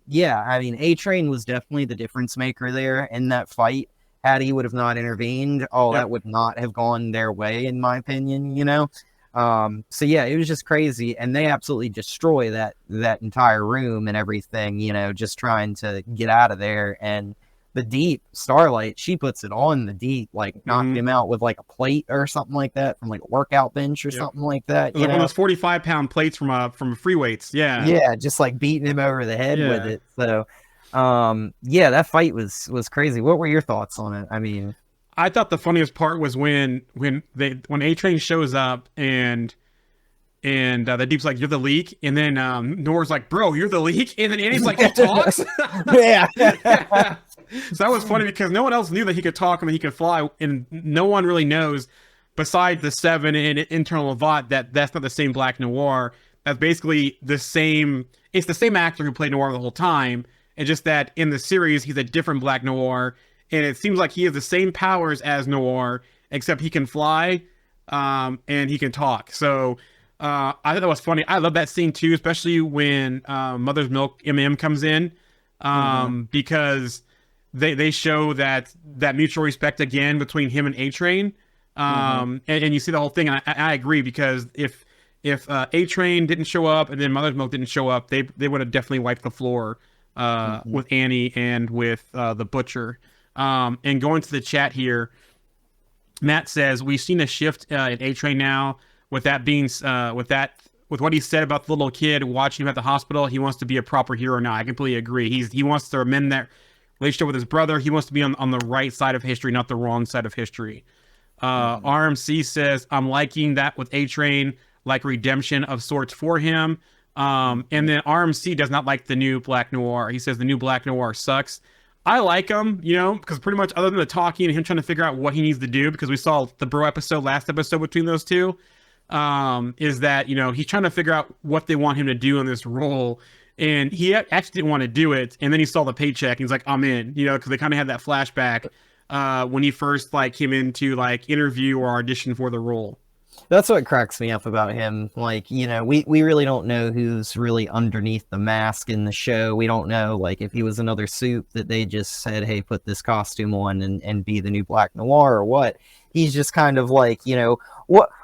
yeah, I mean, A-Train was definitely the difference maker there in that fight. Had he would have not intervened, that would not have gone their way, in my opinion, you know. So yeah, it was just crazy, and they absolutely destroy that entire room and everything, you know, just trying to get out of there. And the Deep, Starlight, she puts it on the Deep, like knocking him out with like a plate or something like that from like a workout bench or something like that. Like one of those 45-pound plates from free weights. Yeah, just like beating him over the head with it. So yeah, that fight was crazy. What were your thoughts on it? I mean, I thought the funniest part was when A-Train shows up and the Deep's like, you're the Leak, and then Nora's like, bro, you're the Leak, and then Annie's like, he talks. Yeah. So that was funny because no one else knew that he could talk and that he could fly, and no one really knows besides the Seven and internal Lovat that's not the same Black Noir. That's basically the same. It's the same actor who played Noir the whole time, and just that in the series he's a different Black Noir. And it seems like he has the same powers as Noir, except he can fly, and he can talk. So I thought that was funny. I love that scene too, especially when Mother's Milk MM comes in, because they show that mutual respect again between him and A-Train, and you see the whole thing. And I agree, because if A-Train didn't show up and then Mother's Milk didn't show up, they would have definitely wiped the floor with Annie and with the Butcher. And going to the chat here, Matt says, we've seen a shift in A-Train now, with that being with what he said about the little kid watching him at the hospital. He wants to be a proper hero now. I completely agree. He wants to amend that relationship with his brother. He wants to be on the right side of history, not the wrong side of history. RMC says, I'm liking that with A-Train, like redemption of sorts for him. And then RMC does not like the new Black Noir. He says the new Black Noir sucks. I like him, you know, because pretty much other than the talking and him trying to figure out what he needs to do, because we saw the Bro last episode between those two, is that, you know, he's trying to figure out what they want him to do in this role. And he actually didn't want to do it. And then he saw the paycheck and he's like, I'm in, you know, because they kind of had that flashback when he first like came into like interview or audition for the role. That's what cracks me up about him. Like, you know, we really don't know who's really underneath the mask in the show. We don't know, like, if he was another suit that they just said, hey, put this costume on and be the new Black Noir, or what. He's just kind of like, you know,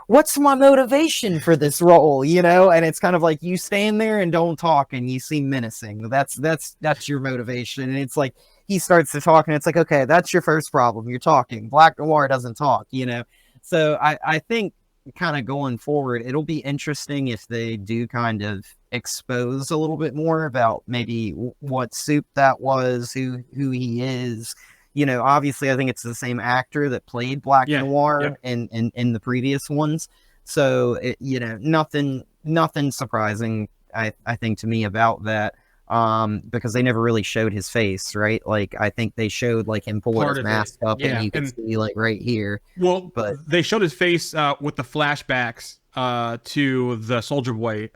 what's my motivation for this role, you know? And it's kind of like, you stand there and don't talk and you seem menacing. That's your motivation. And it's like, he starts to talk and it's like, okay, that's your first problem. You're talking. Black Noir doesn't talk, you know? So I think kind of going forward, it'll be interesting if they do kind of expose a little bit more about maybe what soup that was, who he is. Obviously, I think it's the same actor that played Black Noir in the previous ones. So, nothing surprising, I think, to me about that. Because they never really showed his face, right? Like, I think they showed like him pulling his mask up, and you could see like right here. Well, but they showed his face with the flashbacks to the Soldier Boy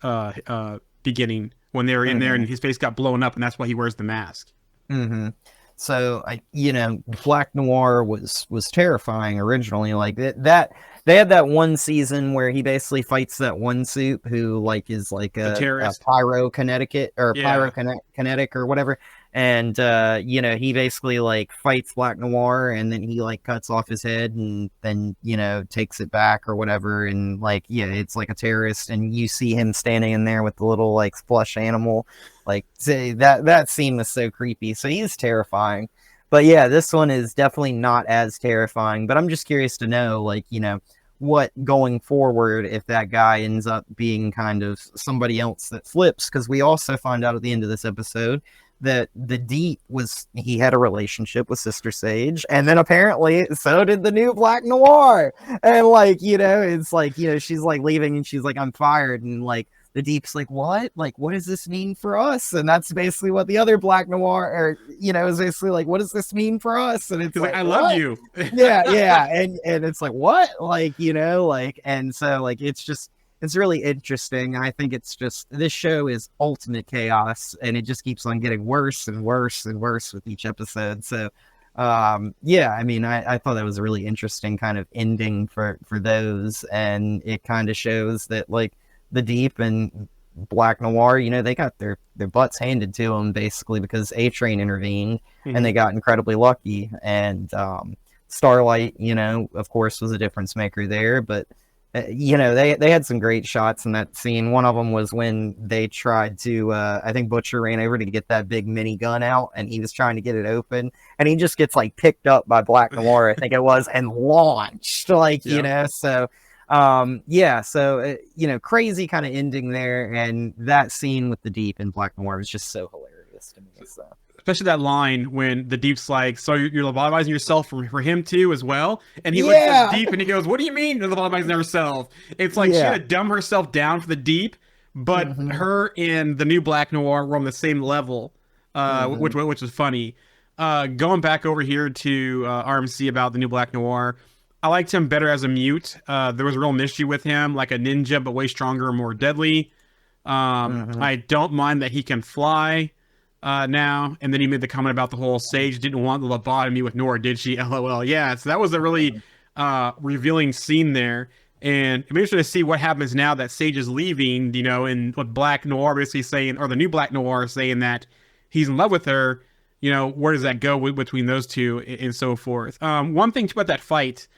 beginning when they were in there, and his face got blown up, and that's why he wears the mask. So Black Noir was terrifying originally. Like that they had that one season where he basically fights that one soup who like is like a pyrokinetic or whatever. And he basically like fights Black Noir, and then he like cuts off his head and then takes it back or whatever, and like it's like a terrorist, and you see him standing in there with the little like plush animal. Like, say that scene was so creepy. So he's terrifying. But yeah, this one is definitely not as terrifying. But I'm just curious to know, like, what going forward if that guy ends up being kind of somebody else that flips, because we also find out at the end of this episode that the Deep he had a relationship with Sister Sage, and then apparently so did the new Black Noir. And like, it's like, she's like leaving and she's like, I'm fired, and like the Deep's like, what? Like, what does this mean for us? And that's basically what the other Black Noir, is basically like, what does this mean for us? And it's like, I love you. yeah. And it's like, what? Like, and so like, it's really interesting. I think it's just, this show is ultimate chaos, and it just keeps on getting worse and worse and worse with each episode. So, I thought that was a really interesting kind of ending for those. And it kind of shows that like the Deep and Black Noir, they got their butts handed to them basically because A-Train intervened, and they got incredibly lucky. And Starlight, of course, was a difference maker there. But they had some great shots in that scene. One of them was when they tried to, I think Butcher ran over to get that big mini gun out, and he was trying to get it open, and he just gets like picked up by Black Noir, I think it was, and launched, like, so. Crazy kind of ending there, and that scene with the Deep and Black Noir was just so hilarious to me. So. Especially that line when the Deep's like, so you're lobotomizing yourself for him too as well? And he looks at Deep and he goes, what do you mean you're lobotomizing herself? It's like she had to dumb herself down for the Deep, but her and the new Black Noir were on the same level, which was funny. Going back over here to RMC about the new Black Noir, I liked him better as a mute. There was a real mystery with him, like a ninja, but way stronger and more deadly. I don't mind that he can fly now. And then he made the comment about the whole Sage didn't want the lobotomy with Nora, did she? LOL. Yeah, so that was a really revealing scene there. And I'm interested to see what happens now that Sage is leaving, and what Black Noir basically saying, or the new Black Noir saying that he's in love with her. Where does that go between those two and so forth? One thing about that fight,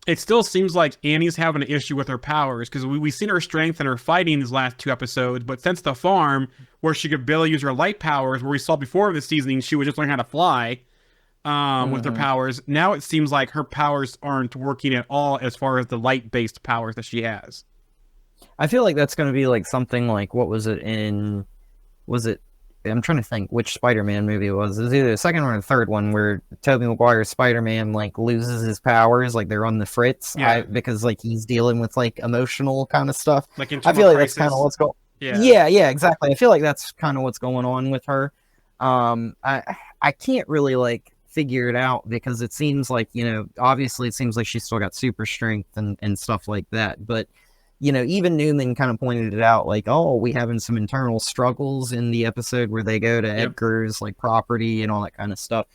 it still seems like Annie's having an issue with her powers, because we've seen her strength in her fighting these last 2 episodes, but since the farm, where she could barely use her light powers, where we saw before this season she was just learning how to fly with her powers, now it seems like her powers aren't working at all as far as the light-based powers that she has. I feel like that's going to be like something like, what was it I'm trying to think which Spider-Man movie it was. It was either the second or the third one where Tobey Maguire's Spider-Man like loses his powers, like they're on the fritz, because like he's dealing with like emotional kind of stuff. Like I feel like that's kind of what's going. Yeah, exactly. I feel like that's kind of what's going on with her. I can't really like figure it out, because it seems like, obviously it seems like she's still got super strength and stuff like that, but even Newman kind of pointed it out, like, oh, we having some internal struggles in the episode where they go to Edgar's like property and all that kind of stuff.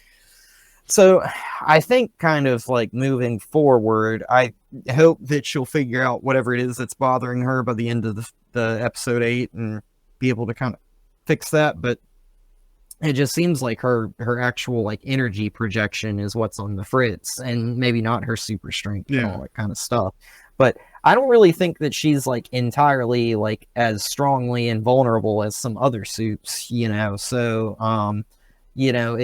So I think kind of like moving forward, I hope that she'll figure out whatever it is that's bothering her by the end of the episode 8 and be able to kind of fix that. But it just seems like her actual like energy projection is what's on the fritz, and maybe not her super strength and all that kind of stuff. But I don't really think that she's like entirely like as strongly and vulnerable as some other soups, So, You know,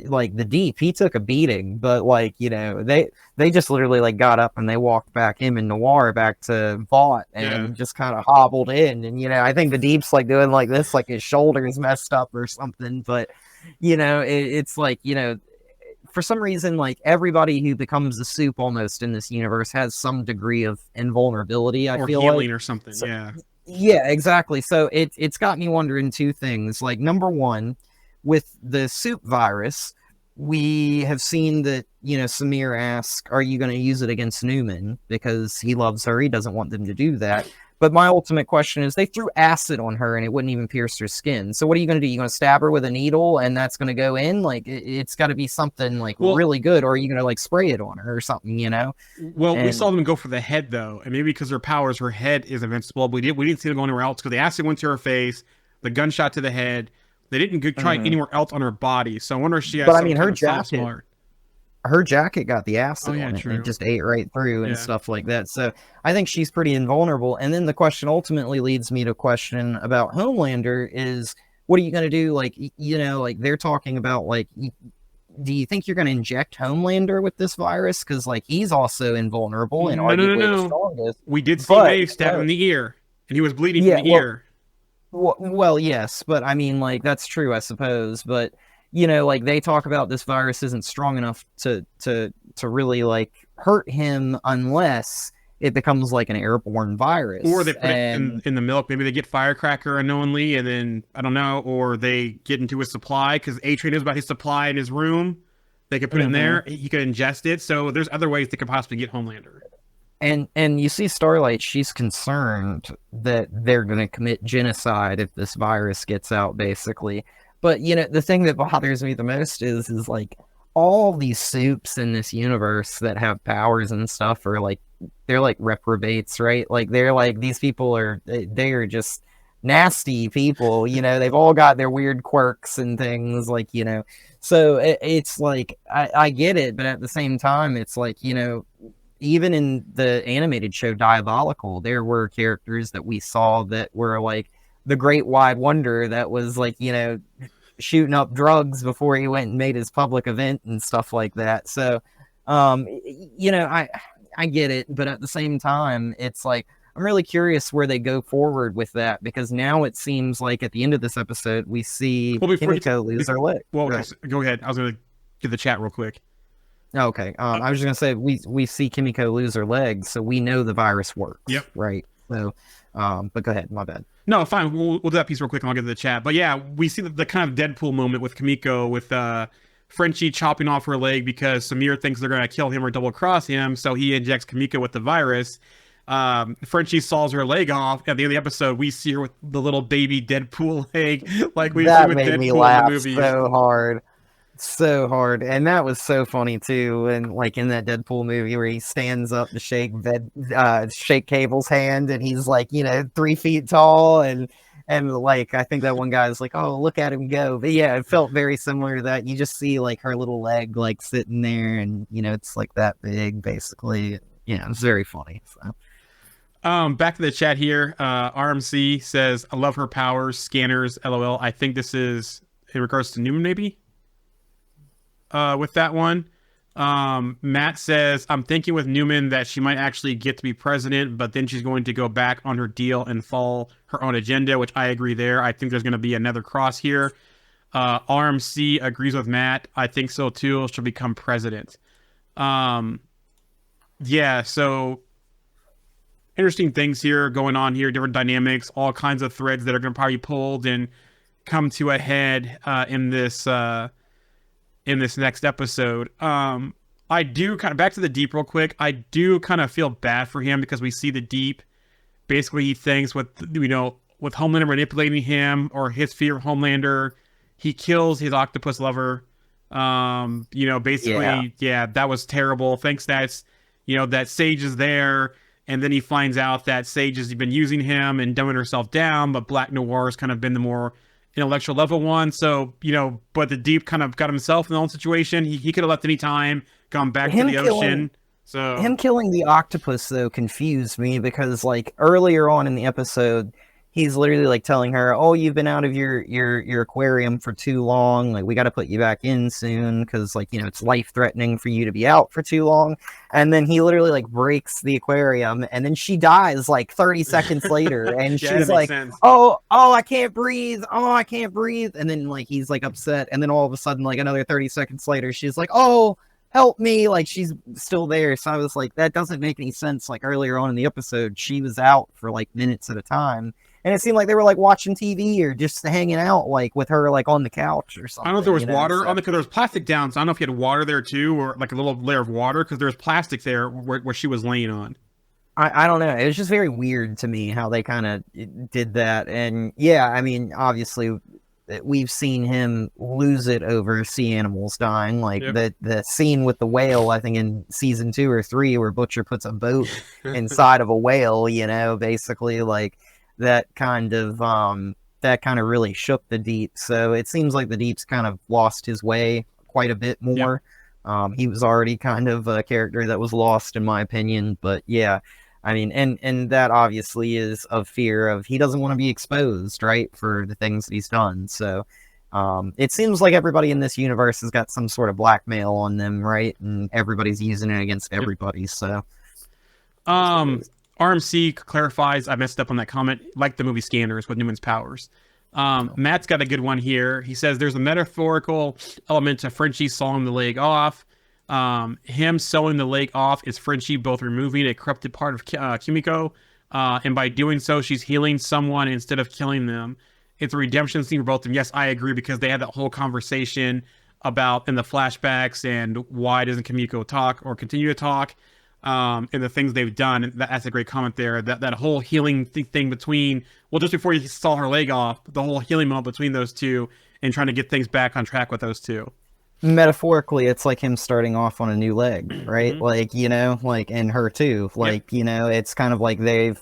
like the Deep, he took a beating, but like, you know, they just literally like got up and they walked back, him and Noir, back to Vought, and just kind of hobbled in. And, you know, I think the Deep's like doing like this, like his shoulder's messed up or something. But, you know, it's like, you know, for some reason, like everybody who becomes a Soup almost in this universe has some degree of invulnerability, I feel healing like. or something. So, yeah. Yeah, exactly. So it's got me wondering two things. Like, number one, with the Soup virus, we have seen that, you know, Samir asked, are you going to use it against Newman? Because he loves her. He doesn't want them to do that. But my ultimate question is, they threw acid on her and it wouldn't even pierce her skin. So what are you going to do? You going to stab her with a needle and that's going to go in? Like, it's got to be something like really good, or are you going to like spray it on her or something, you know? Well, we saw them go for the head though. And maybe because her powers, her head is invincible. But we didn't see them go anywhere else because the acid went to her face, the gunshot to the head. They didn't try anywhere else on her body. So I wonder if she has but I mean, her jacket got the acid on it, and it just ate right through and stuff like that. So I think she's pretty invulnerable. And then the question ultimately leads me to question about Homelander is, what are you going to do? Like, you know, like they're talking about like, do you think you're going to inject Homelander with this virus? Because like he's also invulnerable and arguably the strongest. We did see Maeve stab him in the ear, and he was bleeding from the ear. Well, yes, but I mean, like, that's true, I suppose. But, you know, like, they talk about this virus isn't strong enough to really, like, hurt him unless it becomes, like, an airborne virus. Or they put it in the milk. Maybe they get Firecracker unknowingly, and then, I don't know, or they get into his supply, because A-Train knows about his supply in his room. They could put it in there. He could ingest it. So there's other ways they could possibly get Homelander. And you see Starlight, she's concerned that they're going to commit genocide if this virus gets out, basically. But, you know, the thing that bothers me the most is like, all these Soups in this universe that have powers and stuff are like, they're like reprobates, right? Like, they're like, these people they are just nasty people, you know? They've all got their weird quirks and things, like, you know? So it's like, I get it, but at the same time, it's like, you know, even in the animated show Diabolical, there were characters that we saw that were like the Great Wide Wonder that was like, you know, shooting up drugs before he went and made his public event and stuff like that. So, you know, I get it, but at the same time, it's like, I'm really curious where they go forward with that, because now it seems like at the end of this episode, we see Kimiko lose her leg. Well, go ahead. I was going to get the chat real quick. Okay. I was just gonna say we see Kimiko lose her legs, so we know the virus works. Yep. Right. So, but go ahead. My bad. No, fine. We'll do that piece real quick, and I'll get to the chat. But yeah, we see the kind of Deadpool moment with Kimiko, with Frenchie chopping off her leg because Samir thinks they're gonna kill him or double cross him, so he injects Kimiko with the virus. Frenchie saws her leg off. At the end of the episode, we see her with the little baby Deadpool leg, like we see with Deadpool in the movie. So hard, and that was so funny too. And like in that Deadpool movie where he stands up to shake Cable's hand, and he's like, you know, 3 feet tall, and like I think that one guy was like, oh, look at him go. But yeah, it felt very similar to that. You just see like her little leg like sitting there, and you know, it's like that big basically. Yeah, it's very funny. So. Back to the chat here. RMC says, I love her powers, scanners, LOL. I think this is in regards to Newman, maybe? With that one. Matt says, I'm thinking with Newman that she might actually get to be president, but then she's going to go back on her deal and follow her own agenda, which I agree there. I think there's going to be another cross here. RMC agrees with Matt. I think so too. She'll become president. Yeah, so interesting things here going on here, different dynamics, all kinds of threads that are going to probably be pulled and come to a head in this next episode. I do kind of, back to the Deep real quick, I do kind of feel bad for him because we see the Deep, basically he thinks with, you know, with Homelander manipulating him or his fear of Homelander, he kills his octopus lover. You know, basically, yeah, that was terrible. Thinks that's, you know, that Sage is there, and then he finds out that Sage has been using him and dumbing herself down, but Black Noir has kind of been the more intellectual level one. So, you know, but the Deep kind of got himself in the own situation. He could have left any time, gone back to the ocean. So him killing the octopus though confused me, because like earlier on in the episode, he's literally like telling her, "Oh, you've been out of your aquarium for too long. Like we got to put you back in soon because like it's life threatening for you to be out for too long." And then he literally like breaks the aquarium, and then she dies like 30 seconds later, and Yeah, that she's makes like, sense. "Oh, I can't breathe. Oh, I can't breathe." And then like he's like upset, and then all of a sudden like another 30 seconds later, she's like, "Oh, help me," like she's still there. So I was like, that doesn't make any sense. Like earlier on in the episode, she was out for like minutes at a time, and it seemed like they were like watching TV or just hanging out like with her like on the couch or something. I don't know if there was water so. on because there was plastic down, so I don't know if you had water there too, or like a little layer of water because there was plastic there where she was laying on. I don't know. It was just very weird to me how they kind of did that. And yeah, I mean, obviously, we've seen him lose it over sea animals dying. Like Yep. the scene with the whale, I think in season 2 or 3, where Butcher puts a boat inside of a whale. Basically like that kind of really shook the deep. So it seems like the deep's kind of lost his way quite a bit more. Yep. He was already kind of a character that was lost in my opinion, but yeah. I mean, and that obviously is of fear of he doesn't want to be exposed, right, for the things that he's done. So it seems like everybody in this universe has got some sort of blackmail on them, right? And everybody's using it against everybody. So RMC clarifies I messed up on that comment, like the movie Scanners with Newman's powers. Matt's got a good one here. He says there's a metaphorical element to Frenchie sawing the leg off. Him sewing the leg off is Frenchie both removing a corrupted part of Kimiko, and by doing so, she's healing someone instead of killing them. It's a redemption scene for both of them. Yes, I agree because they had that whole conversation about in the flashbacks and why doesn't Kimiko talk or continue to talk, and the things they've done. And that's a great comment there. That whole healing thing between just before you saw her leg off, the whole healing moment between those two and trying to get things back on track with those two. Metaphorically, it's like him starting off on a new leg, right? Mm-hmm. Like and her too. It's kind of like they've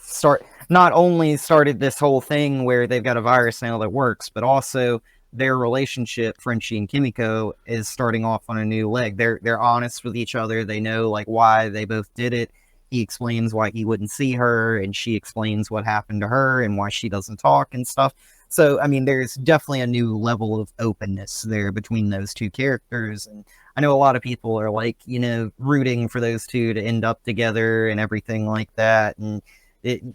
not only started this whole thing where they've got a virus now that works, but also their relationship, Frenchie and Kimiko, is starting off on a new leg. They're honest with each other. They know like why they both did it. He explains why he wouldn't see her, and she explains what happened to her and why she doesn't talk and stuff. So, I mean, there's definitely a new level of openness there between those two characters. And I know a lot of people are like, rooting for those two to end up together and everything like that. And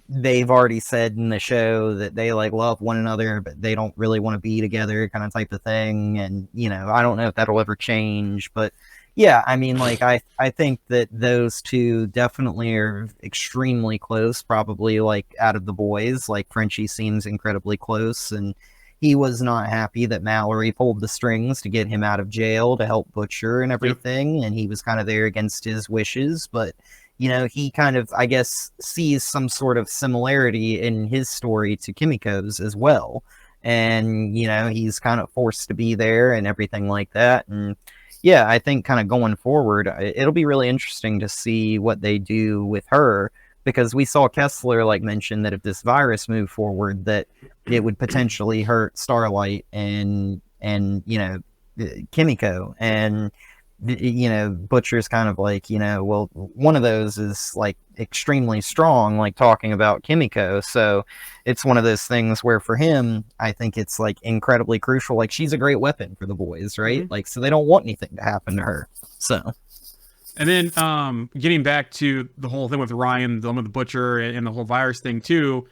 they've already said in the show that they like love one another, but they don't really want to be together kind of type of thing. And, I don't know if that'll ever change, but yeah, I mean, like, I think that those two definitely are extremely close, probably, like, out of the boys. Like, Frenchie seems incredibly close, and he was not happy that Mallory pulled the strings to get him out of jail to help Butcher and everything, and he was kind of there against his wishes, but, he kind of, I guess, sees some sort of similarity in his story to Kimiko's as well, and, he's kind of forced to be there and everything like that, and yeah, I think kind of going forward, it'll be really interesting to see what they do with her, because we saw Kessler like mention that if this virus moved forward, that it would potentially hurt Starlight and Kimiko, and Butcher's kind of like, well, one of those is like extremely strong, like talking about Kimiko. So it's one of those things where for him, I think it's like incredibly crucial. Like she's a great weapon for the boys, right? Like, so they don't want anything to happen to her. So. And then getting back to the whole thing with Ryan, the one with the Butcher and the whole virus thing too,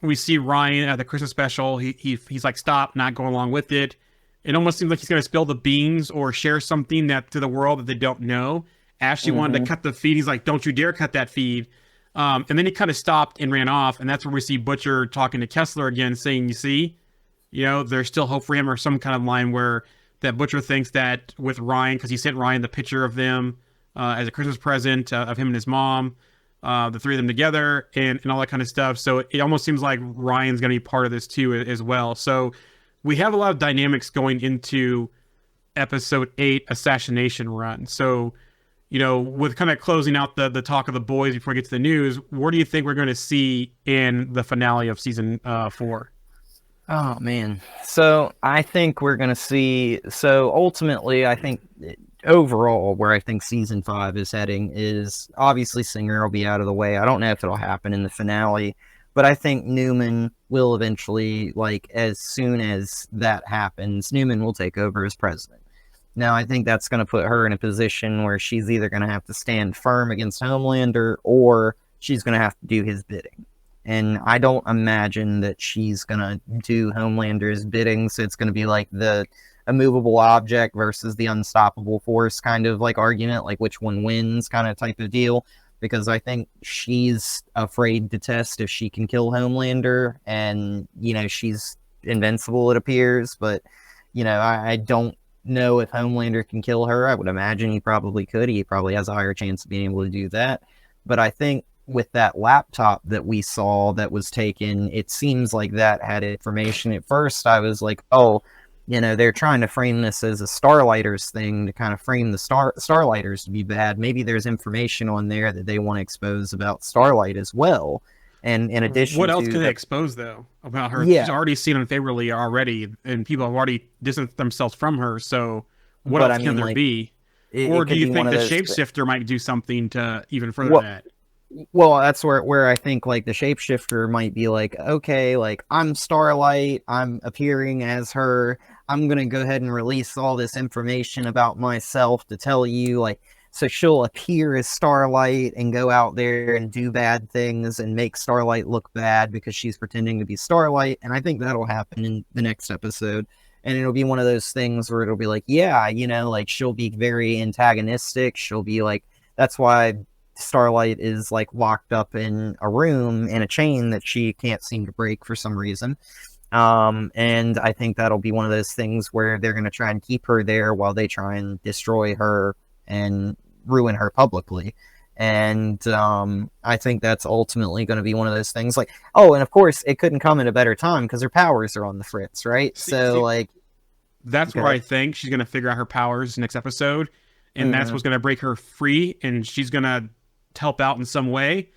we see Ryan at the Christmas special. He's like, stop, not going along with it. It almost seems like he's going to spill the beans or share something that to the world that they don't know. Ashley wanted to cut the feed. He's like, don't you dare cut that feed. And then he kind of stopped and ran off. And that's where we see Butcher talking to Kessler again, saying, you see, there's still hope for him, or some kind of line where that Butcher thinks that with Ryan, because he sent Ryan the picture of them as a Christmas present of him and his mom, the three of them together and all that kind of stuff. So it almost seems like Ryan's going to be part of this too as well. So we have a lot of dynamics going into episode 8 assassination run. So, with kind of closing out the talk of the boys before we get to the news, what do you think we're going to see in the finale of season 4? Oh, man. So I think we're going to see, so ultimately, I think overall where I think season 5 is heading is obviously Singer will be out of the way. I don't know if it'll happen in the finale, But I think Newman will eventually, like, as soon as that happens, Newman will take over as president. Now, I think that's going to put her in a position where she's either going to have to stand firm against Homelander or she's going to have to do his bidding. And I don't imagine that she's going to do Homelander's bidding, so it's going to be like the immovable object versus the unstoppable force kind of like argument, like which one wins kind of type of deal. Because I think she's afraid to test if she can kill Homelander, and, you know, she's invincible, it appears, but, you know, I don't know if Homelander can kill her. I would imagine he probably could. He probably has a higher chance of being able to do that. But I think with that laptop that we saw that was taken, it seems like that had information. At first, I was like, oh, you know, they're trying to frame this as a Starlighters thing to kind of frame the Starlighters to be bad. Maybe there's information on there that they want to expose about Starlight as well. And in addition, what else to can the, they expose though about her? Yeah. She's already seen unfavorably already, and people have already distanced themselves from her. So what But else I can mean, there like, be? it Or could do you be think one the of those shapeshifter might do something to even further Well, that? Well, that's where I think like the shapeshifter might be like, okay, like I'm Starlight, I'm appearing as her, I'm gonna go ahead and release all this information about myself to tell you, like, so she'll appear as Starlight and go out there and do bad things and make Starlight look bad because she's pretending to be Starlight, and I think that'll happen in the next episode. And it'll be one of those things where it'll be like, yeah, you know, like she'll be very antagonistic, she'll be like, that's why Starlight is like locked up in a room in a chain that she can't seem to break for some reason. And I think that'll be one of those things where they're going to try and keep her there while they try and destroy her and ruin her publicly. And I think that's ultimately going to be one of those things like, oh, and of course it couldn't come at a better time because her powers are on the fritz, right? Like, that's where I think she's going to figure out her powers next episode. And that's what's going to break her free. And she's going to help out in some way.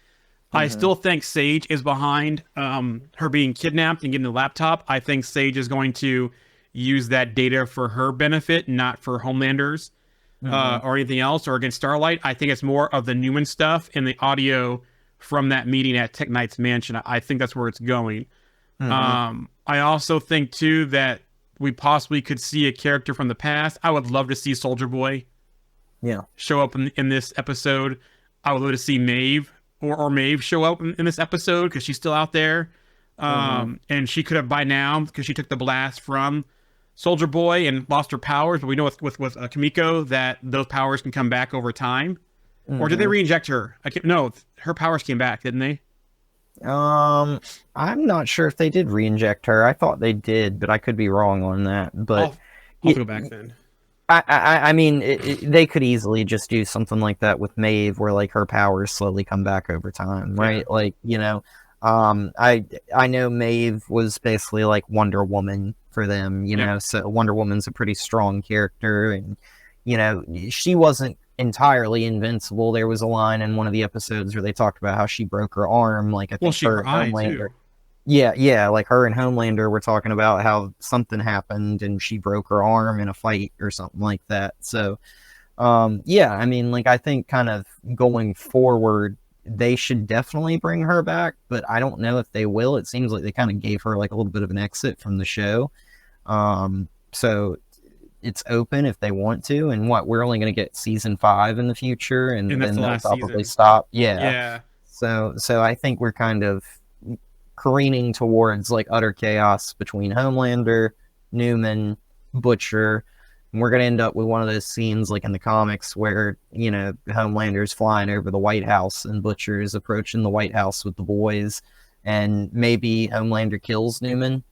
I still think Sage is behind her being kidnapped and getting the laptop. I think Sage is going to use that data for her benefit, not for Homelander's or anything else, or against Starlight. I think it's more of the Newman stuff and the audio from that meeting at Tech Knight's mansion. I think that's where it's going. I also think too that we possibly could see a character from the past. I would love to see Soldier Boy show up in this episode. I would love to see Maeve or Maeve show up in this episode because she's still out there. And she could have by now, because she took the blast from Soldier Boy and lost her powers. But we know with Kimiko that those powers can come back over time. Or did they re-inject her? No, her powers came back, didn't they? I'm not sure if they did re-inject her. I thought they did, but I could be wrong on that. But I'll go back then. I mean, they could easily just do something like that with Maeve, where like her powers slowly come back over time, right? Yeah. Like, you know, I know Maeve was basically like Wonder Woman for them, you know. So Wonder Woman's a pretty strong character, and you know, she wasn't entirely invincible. There was a line in one of the episodes where they talked about how she broke her arm, like I think her Homelander. Yeah, like her and Homelander were talking about how something happened and she broke her arm in a fight or something like that. So, yeah, I mean, like, I think kind of going forward, they should definitely bring her back, but I don't know if they will. It seems like they kind of gave her like a little bit of an exit from the show. So it's open if they want to. And we're only going to get season 5 in the future, and then they'll probably stop. Yeah. So I think we're kind of careening towards like utter chaos between Homelander, Newman, Butcher, and we're gonna end up with one of those scenes like in the comics where, you know, Homelander's flying over the White House and Butcher is approaching the White House with the boys, and maybe Homelander kills Newman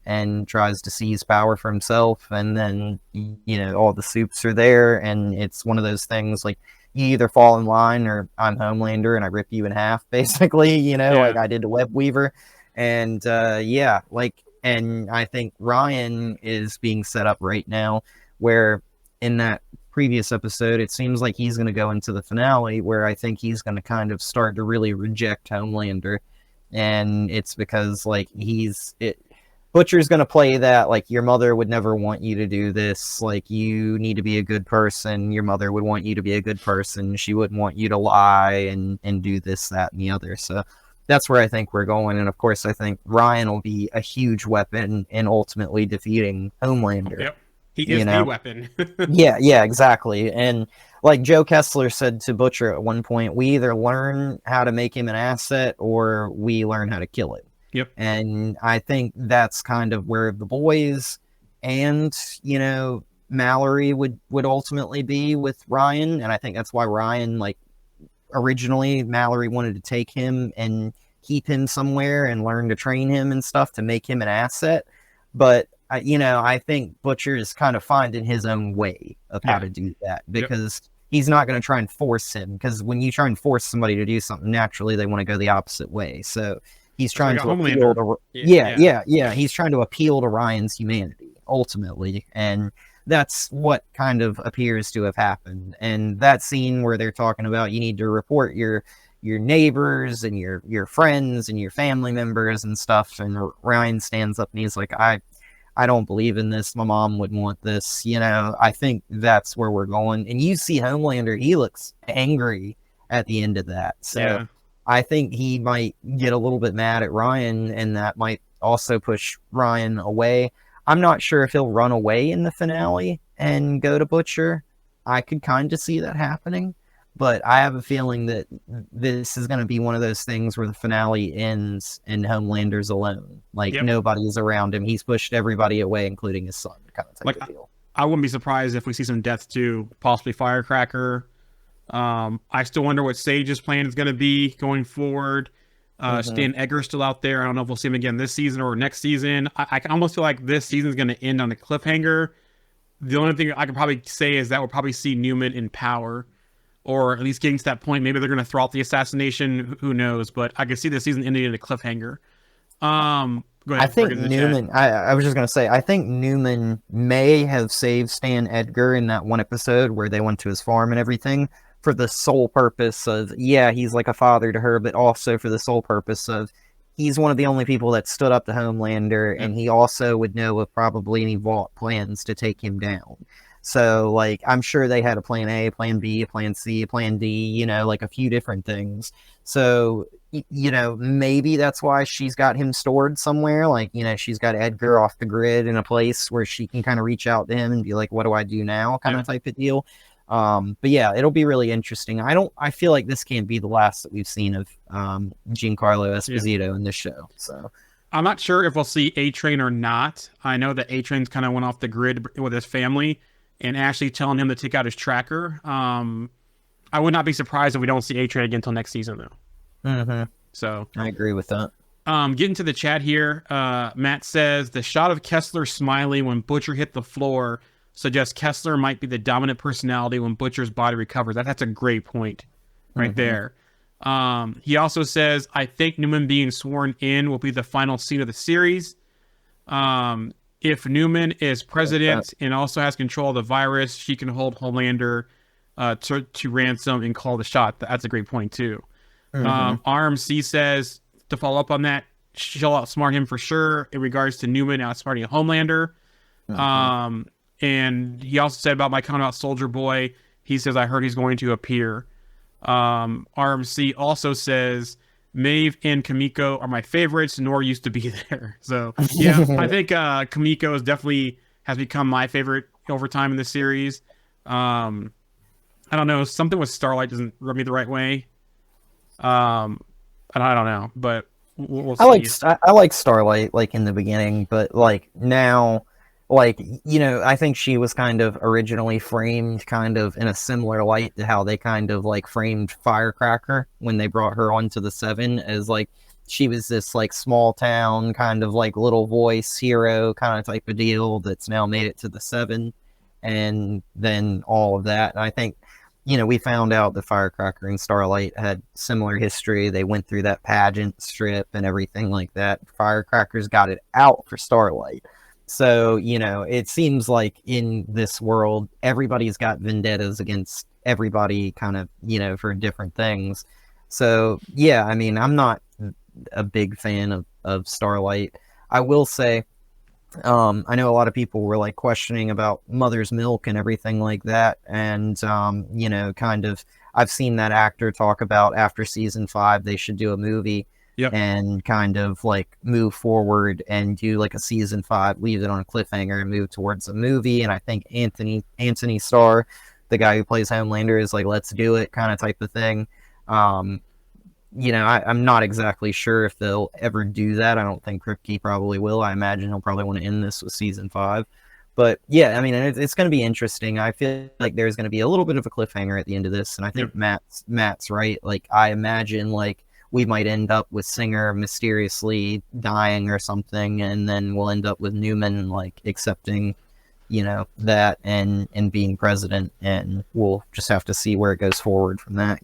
and tries to seize power for himself, and then, you know, all the soups are there, and it's one of those things like, you either fall in line or I'm Homelander and I rip you in half, basically, you know, like I did to Web Weaver. And and I think Ryan is being set up right now where in that previous episode, it seems like he's going to go into the finale where I think he's going to kind of start to really reject Homelander. And it's because like Butcher's going to play that, like, your mother would never want you to do this. Like, you need to be a good person. Your mother would want you to be a good person. She wouldn't want you to lie and do this, that, and the other. So that's where I think we're going. And of course, I think Ryan will be a huge weapon in ultimately defeating Homelander. Yep. He is the weapon. Yeah, exactly. And like Joe Kessler said to Butcher at one point, we either learn how to make him an asset or we learn how to kill him. Yep. And I think that's kind of where the boys and, Mallory would ultimately be with Ryan. And I think that's why Ryan, like, originally Mallory wanted to take him and keep him somewhere and learn to train him and stuff to make him an asset. But I think Butcher is kind of finding his own way of how to do that, because he's not going to try and force him, because when you try and force somebody to do something, naturally they want to go the opposite way. So he's trying to appeal to he's trying to appeal to Ryan's humanity ultimately, and that's what kind of appears to have happened. And that scene where they're talking about you need to report your neighbors and your friends and your family members and stuff, and Ryan stands up and he's like, I don't believe in this. My mom wouldn't want this. I think that's where we're going. And you see Homelander, he looks angry at the end of that. So I think he might get a little bit mad at Ryan, and that might also push Ryan away. I'm not sure if he'll run away in the finale and go to Butcher. I could kind of see that happening. But I have a feeling that this is going to be one of those things where the finale ends and Homelander's alone. Like, nobody's around him. He's pushed everybody away, including his son, kind of type of deal. I wouldn't be surprised if we see some deaths too, possibly Firecracker. I still wonder what Sage's plan is going to be going forward. Stan Edgar's still out there. I don't know if we'll see him again this season or next season. I almost feel like this season is going to end on a cliffhanger. The only thing I can probably say is that we'll probably see Newman in power, or at least getting to that point. Maybe they're going to throw out the assassination. Who knows? But I can see the season ending in a cliffhanger. Go ahead. I think Newman, I was just going to say, I think Newman may have saved Stan Edgar in that one episode where they went to his farm and everything, for the sole purpose of, he's like a father to her, but also for the sole purpose of, he's one of the only people that stood up to Homelander, and he also would know of probably any vault plans to take him down. So, like, I'm sure they had a plan A, plan B, a plan C, a plan D, like a few different things. So, maybe that's why she's got him stored somewhere. Like, she's got Edgar off the grid in a place where she can kind of reach out to him and be like, what do I do now? Kind of type of deal. But yeah, it'll be really interesting. I feel like this can't be the last that we've seen of Giancarlo Esposito in this show. So I'm not sure if we'll see A-Train or not. I know that A-Train's kind of went off the grid with his family and Ashley telling him to take out his tracker. I would not be surprised if we don't see A-Train again until next season, though. So I agree with that. Getting to the chat here, Matt says, the shot of Kessler smiling when Butcher hit the floor suggests Kessler might be the dominant personality when Butcher's body recovers. That's a great point right there. He also says, I think Newman being sworn in will be the final scene of the series. If Newman is president and also has control of the virus, she can hold Homelander to ransom and call the shot. That's a great point, too. RMC says, to follow up on that, she'll outsmart him for sure in regards to Newman outsmarting Homelander. And he also said about my comment about Soldier Boy, he says, I heard he's going to appear. RMC also says, Maeve and Kamiko are my favorites. Nor used to be there. So, yeah, I think Kamiko has become my favorite over time in the series. I don't know. Something with Starlight doesn't rub me the right way. I don't know, but we'll see. I like Starlight, like, in the beginning, but, like, now, like, I think she was kind of originally framed kind of in a similar light to how they kind of, like, framed Firecracker when they brought her onto the Seven, as, like, she was this, like, small town kind of, like, little voice hero kind of type of deal that's now made it to the Seven, and then all of that. And I think, we found out that Firecracker and Starlight had similar history. They went through that pageant strip and everything like that. Firecracker's got it out for Starlight. So, it seems like in this world, everybody's got vendettas against everybody kind of, for different things. So, yeah, I mean, I'm not a big fan of Starlight. I will say, I know a lot of people were, like, questioning about Mother's Milk and everything like that. And, kind of, I've seen that actor talk about after season 5, they should do a movie. Yep. and kind of like move forward and do like a season 5, leave it on a cliffhanger and move towards a movie. And I think Anthony Starr, the guy who plays Homelander, is like, let's do it kind of type of thing. I'm not exactly sure if they'll ever do that. I don't think Kripke probably will. I imagine he'll probably want to end this with season 5. But yeah, I mean, it's going to be interesting. I feel like there's going to be a little bit of a cliffhanger at the end of this, and I think Matt's right. Like, I imagine like we might end up with Singer mysteriously dying or something, and then we'll end up with Newman like accepting, that and being president, and we'll just have to see where it goes forward from that.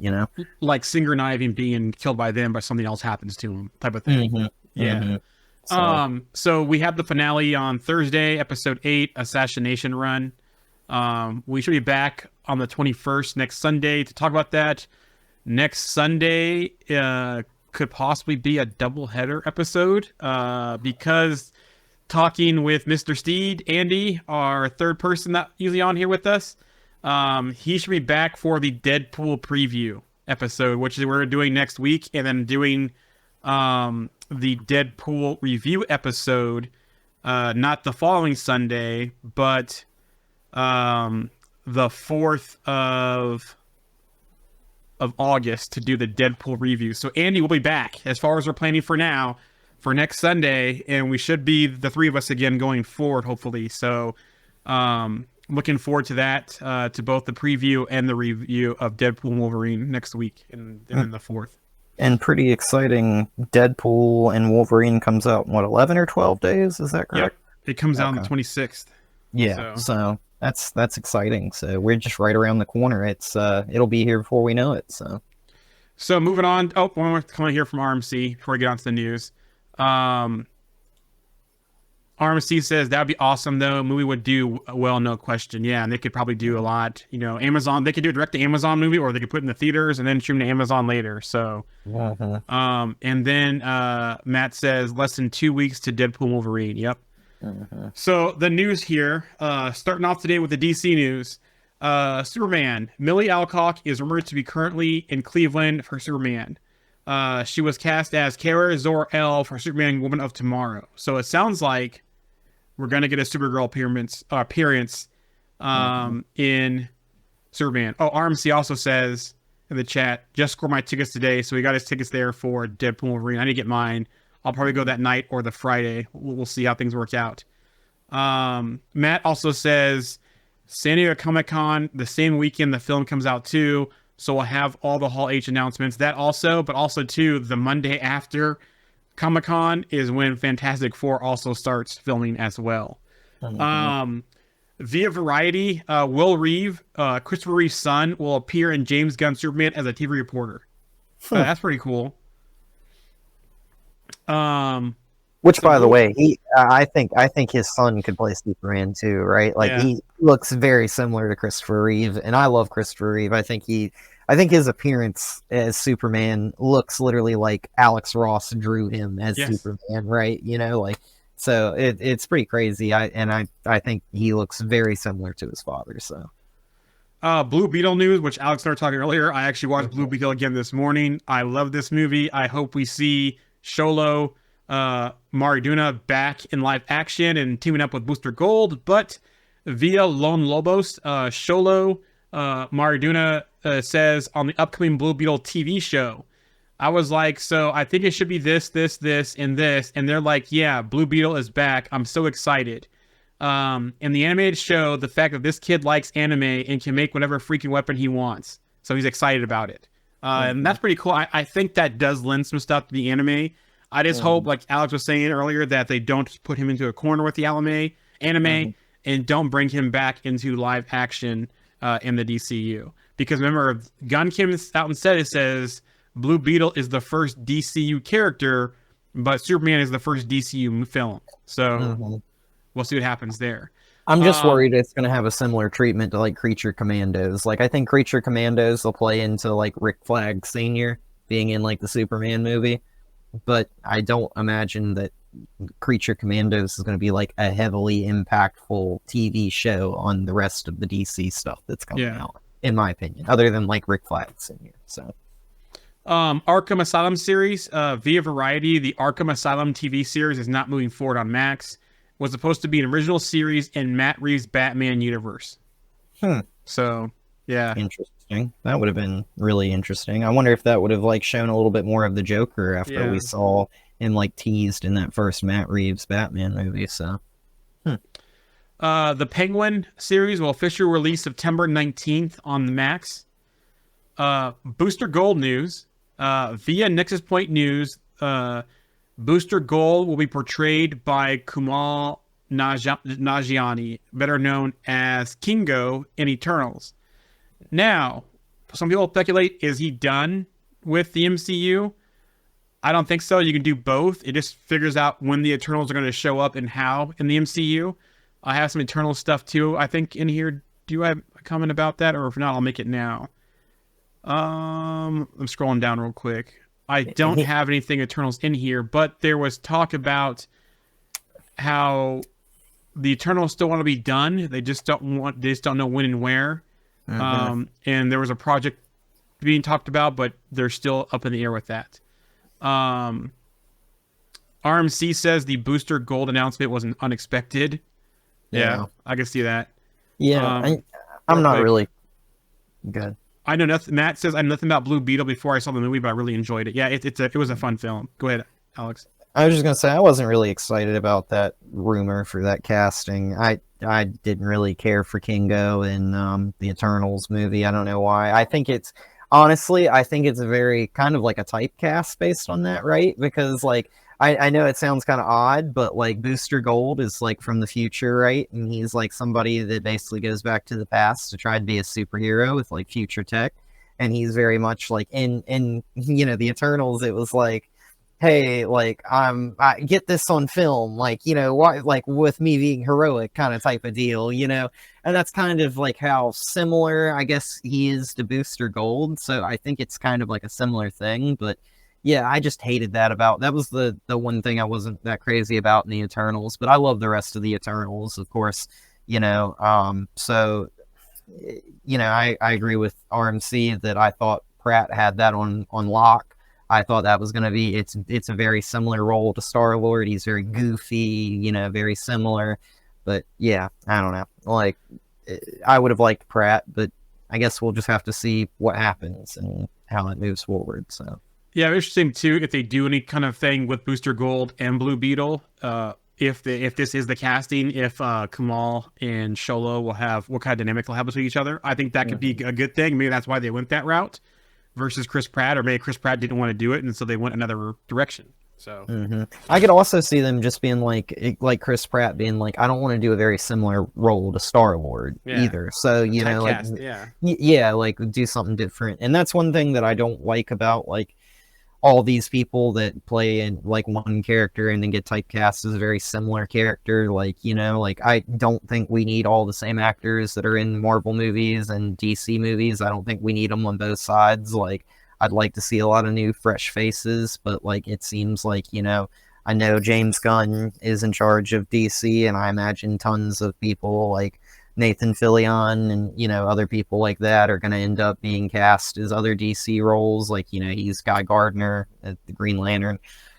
Like Singer not even being killed by them, but something else happens to him, type of thing. Mm-hmm. Yeah. Mm-hmm. So we have the finale on Thursday, episode 8, Assassination Run. We should be back on the 21st next Sunday to talk about that. Next Sunday could possibly be a doubleheader episode because talking with Mr. Steed, Andy, our third person that usually on here with us, he should be back for the Deadpool preview episode, which we're doing next week, and then doing the Deadpool review episode, not the following Sunday, but the 4th of August to do the Deadpool review. So Andy will be back, as far as we're planning for now, for next Sunday, and we should be the 3 of us again going forward, hopefully. So looking forward to that, to both the preview and the review of Deadpool and Wolverine next week, and then the 4th. And pretty exciting, Deadpool and Wolverine comes out in, 11 or 12 days? Is that correct? Yep. It comes out on the 26th. Yeah, so that's exciting. So we're just right around the corner. It'll be here before we know it. So moving on. Oh, one more comment here from RMC before we get on to the news. RMC says that would be awesome though. Movie would do well, no question. Yeah, and they could probably do a lot. Amazon, they could do a direct to Amazon movie, or they could put it in the theaters and then stream to Amazon later. So, and then Matt says less than 2 weeks to Deadpool Wolverine. Yep. So the news here, starting off today with the DC news. Superman. Millie Alcock is rumored to be currently in Cleveland for Superman. She was cast as Kara Zor-El for Superman Woman of Tomorrow. So it sounds like we're going to get a Supergirl appearance in Superman. Oh, RMC also says in the chat, just scored my tickets today. So he got his tickets there for Deadpool Wolverine. I need to get mine. I'll probably go that night or the Friday. We'll see how things work out. Matt also says San Diego Comic-Con, the same weekend the film comes out too. So we'll have all the Hall H announcements. That also, but also too, the Monday after Comic-Con is when Fantastic Four also starts filming as well. Via Variety, Will Reeve, Christopher Reeve's son, will appear in James Gunn's Superman as a TV reporter. That's pretty cool. Which, by the way, I think his son could play Superman too, right? Like he looks very similar to Christopher Reeve, and I love Christopher Reeve. I think his appearance as Superman looks literally like Alex Ross drew him as Superman, right? So it's pretty crazy. I think he looks very similar to his father. So. Blue Beetle news, which Alex started talking earlier. I actually watched Blue Beetle again this morning. I love this movie. I hope we see Xolo Maradona back in live action and teaming up with Booster Gold, but via Lone Lobos, Xolo Maradona says on the upcoming Blue Beetle TV show. I was like, so I think it should be this, and this, and they're like, yeah, Blue Beetle is back. I'm so excited. In the animated show, the fact that this kid likes anime and can make whatever freaking weapon he wants, so he's excited about it. And that's pretty cool. I think that does lend some stuff to the anime. I just hope, like Alex was saying earlier, that they don't put him into a corner with the anime, and don't bring him back into live action in the DCU. Because remember, Gunn came out and said, it says Blue Beetle is the first DCU character, but Superman is the first DCU film. So we'll see what happens there. I'm just worried it's going to have a similar treatment to like Creature Commandos. Like I think Creature Commandos will play into like Rick Flag Sr. being in like the Superman movie. But I don't imagine that Creature Commandos is going to be like a heavily impactful TV show on the rest of the DC stuff that's coming out, in my opinion, other than like Rick Flag Sr. So, Arkham Asylum series, via Variety, the Arkham Asylum TV series is not moving forward on Max. Was supposed to be an original series in Matt Reeves' Batman universe. So, yeah. Interesting. That would have been really interesting. I wonder if that would have like shown a little bit more of the Joker after we saw him like teased in that first Matt Reeves Batman movie. So, the Penguin series will officially release September 19th on the Max. Booster Gold news. Via Nexus Point News, Booster Gold will be portrayed by Kumail Nanjiani, better known as Kingo in Eternals. Now, some people speculate, is he done with the MCU? I don't think so. You can do both. It just figures out when the Eternals are going to show up and how in the MCU. I have some Eternal stuff too, I think, in here. Do you have a comment about that? Or if not, I'll make it now. I'm scrolling down real quick. I don't have anything Eternals in here, but there was talk about how the Eternals still want to be done. They just don't know when and where. And there was a project being talked about, but they're still up in the air with that. RMC says the Booster Gold announcement was unexpected. Yeah, I can see that. Yeah, I'm not really good. I know nothing. Matt says I know nothing about Blue Beetle before I saw the movie, but I really enjoyed it. Yeah, it was a fun film. Go ahead, Alex. I was just gonna say I wasn't really excited about that rumor for that casting. I didn't really care for Kingo in the Eternals movie. I don't know why. I think it's a very kind of like a typecast based on that, right? Because like I know it sounds kind of odd, but like Booster Gold is like from the future, right? And he's like somebody that basically goes back to the past to try to be a superhero with like future tech. And he's very much like in the Eternals, it was like, hey, like I get this on film, like, why, like with me being heroic kind of type of deal, and that's kind of like how similar I guess he is to Booster Gold. So I think it's kind of like a similar thing, but yeah, I just hated that was the one thing I wasn't that crazy about in the Eternals, but I love the rest of the Eternals, of course, so I agree with RMC that I thought Pratt had that on lock. I thought that was going to be, it's a very similar role to Star-Lord. He's very goofy, very similar, but yeah, I don't know. Like, I would have liked Pratt, but I guess we'll just have to see what happens and how it moves forward, so. Yeah, interesting too if they do any kind of thing with Booster Gold and Blue Beetle. If this is the casting, if Kamal and Sholo will have what kind of dynamic they'll have between each other, I think that could be a good thing. Maybe that's why they went that route versus Chris Pratt, or maybe Chris Pratt didn't want to do it, and so they went another direction. So I could also see them just being like Chris Pratt being like, I don't want to do a very similar role to Star-Lord either. So like do something different, and that's one thing that I don't like about like all these people that play in like one character and then get typecast as a very similar character. Like, like I don't think we need all the same actors that are in Marvel movies and DC movies. I don't think we need them on both sides. Like, I'd like to see a lot of new fresh faces, but like, it seems like, I know James Gunn is in charge of DC, and I imagine tons of people like Nathan Fillion and, other people like that are going to end up being cast as other DC roles. Like, he's Guy Gardner at the Green Lantern.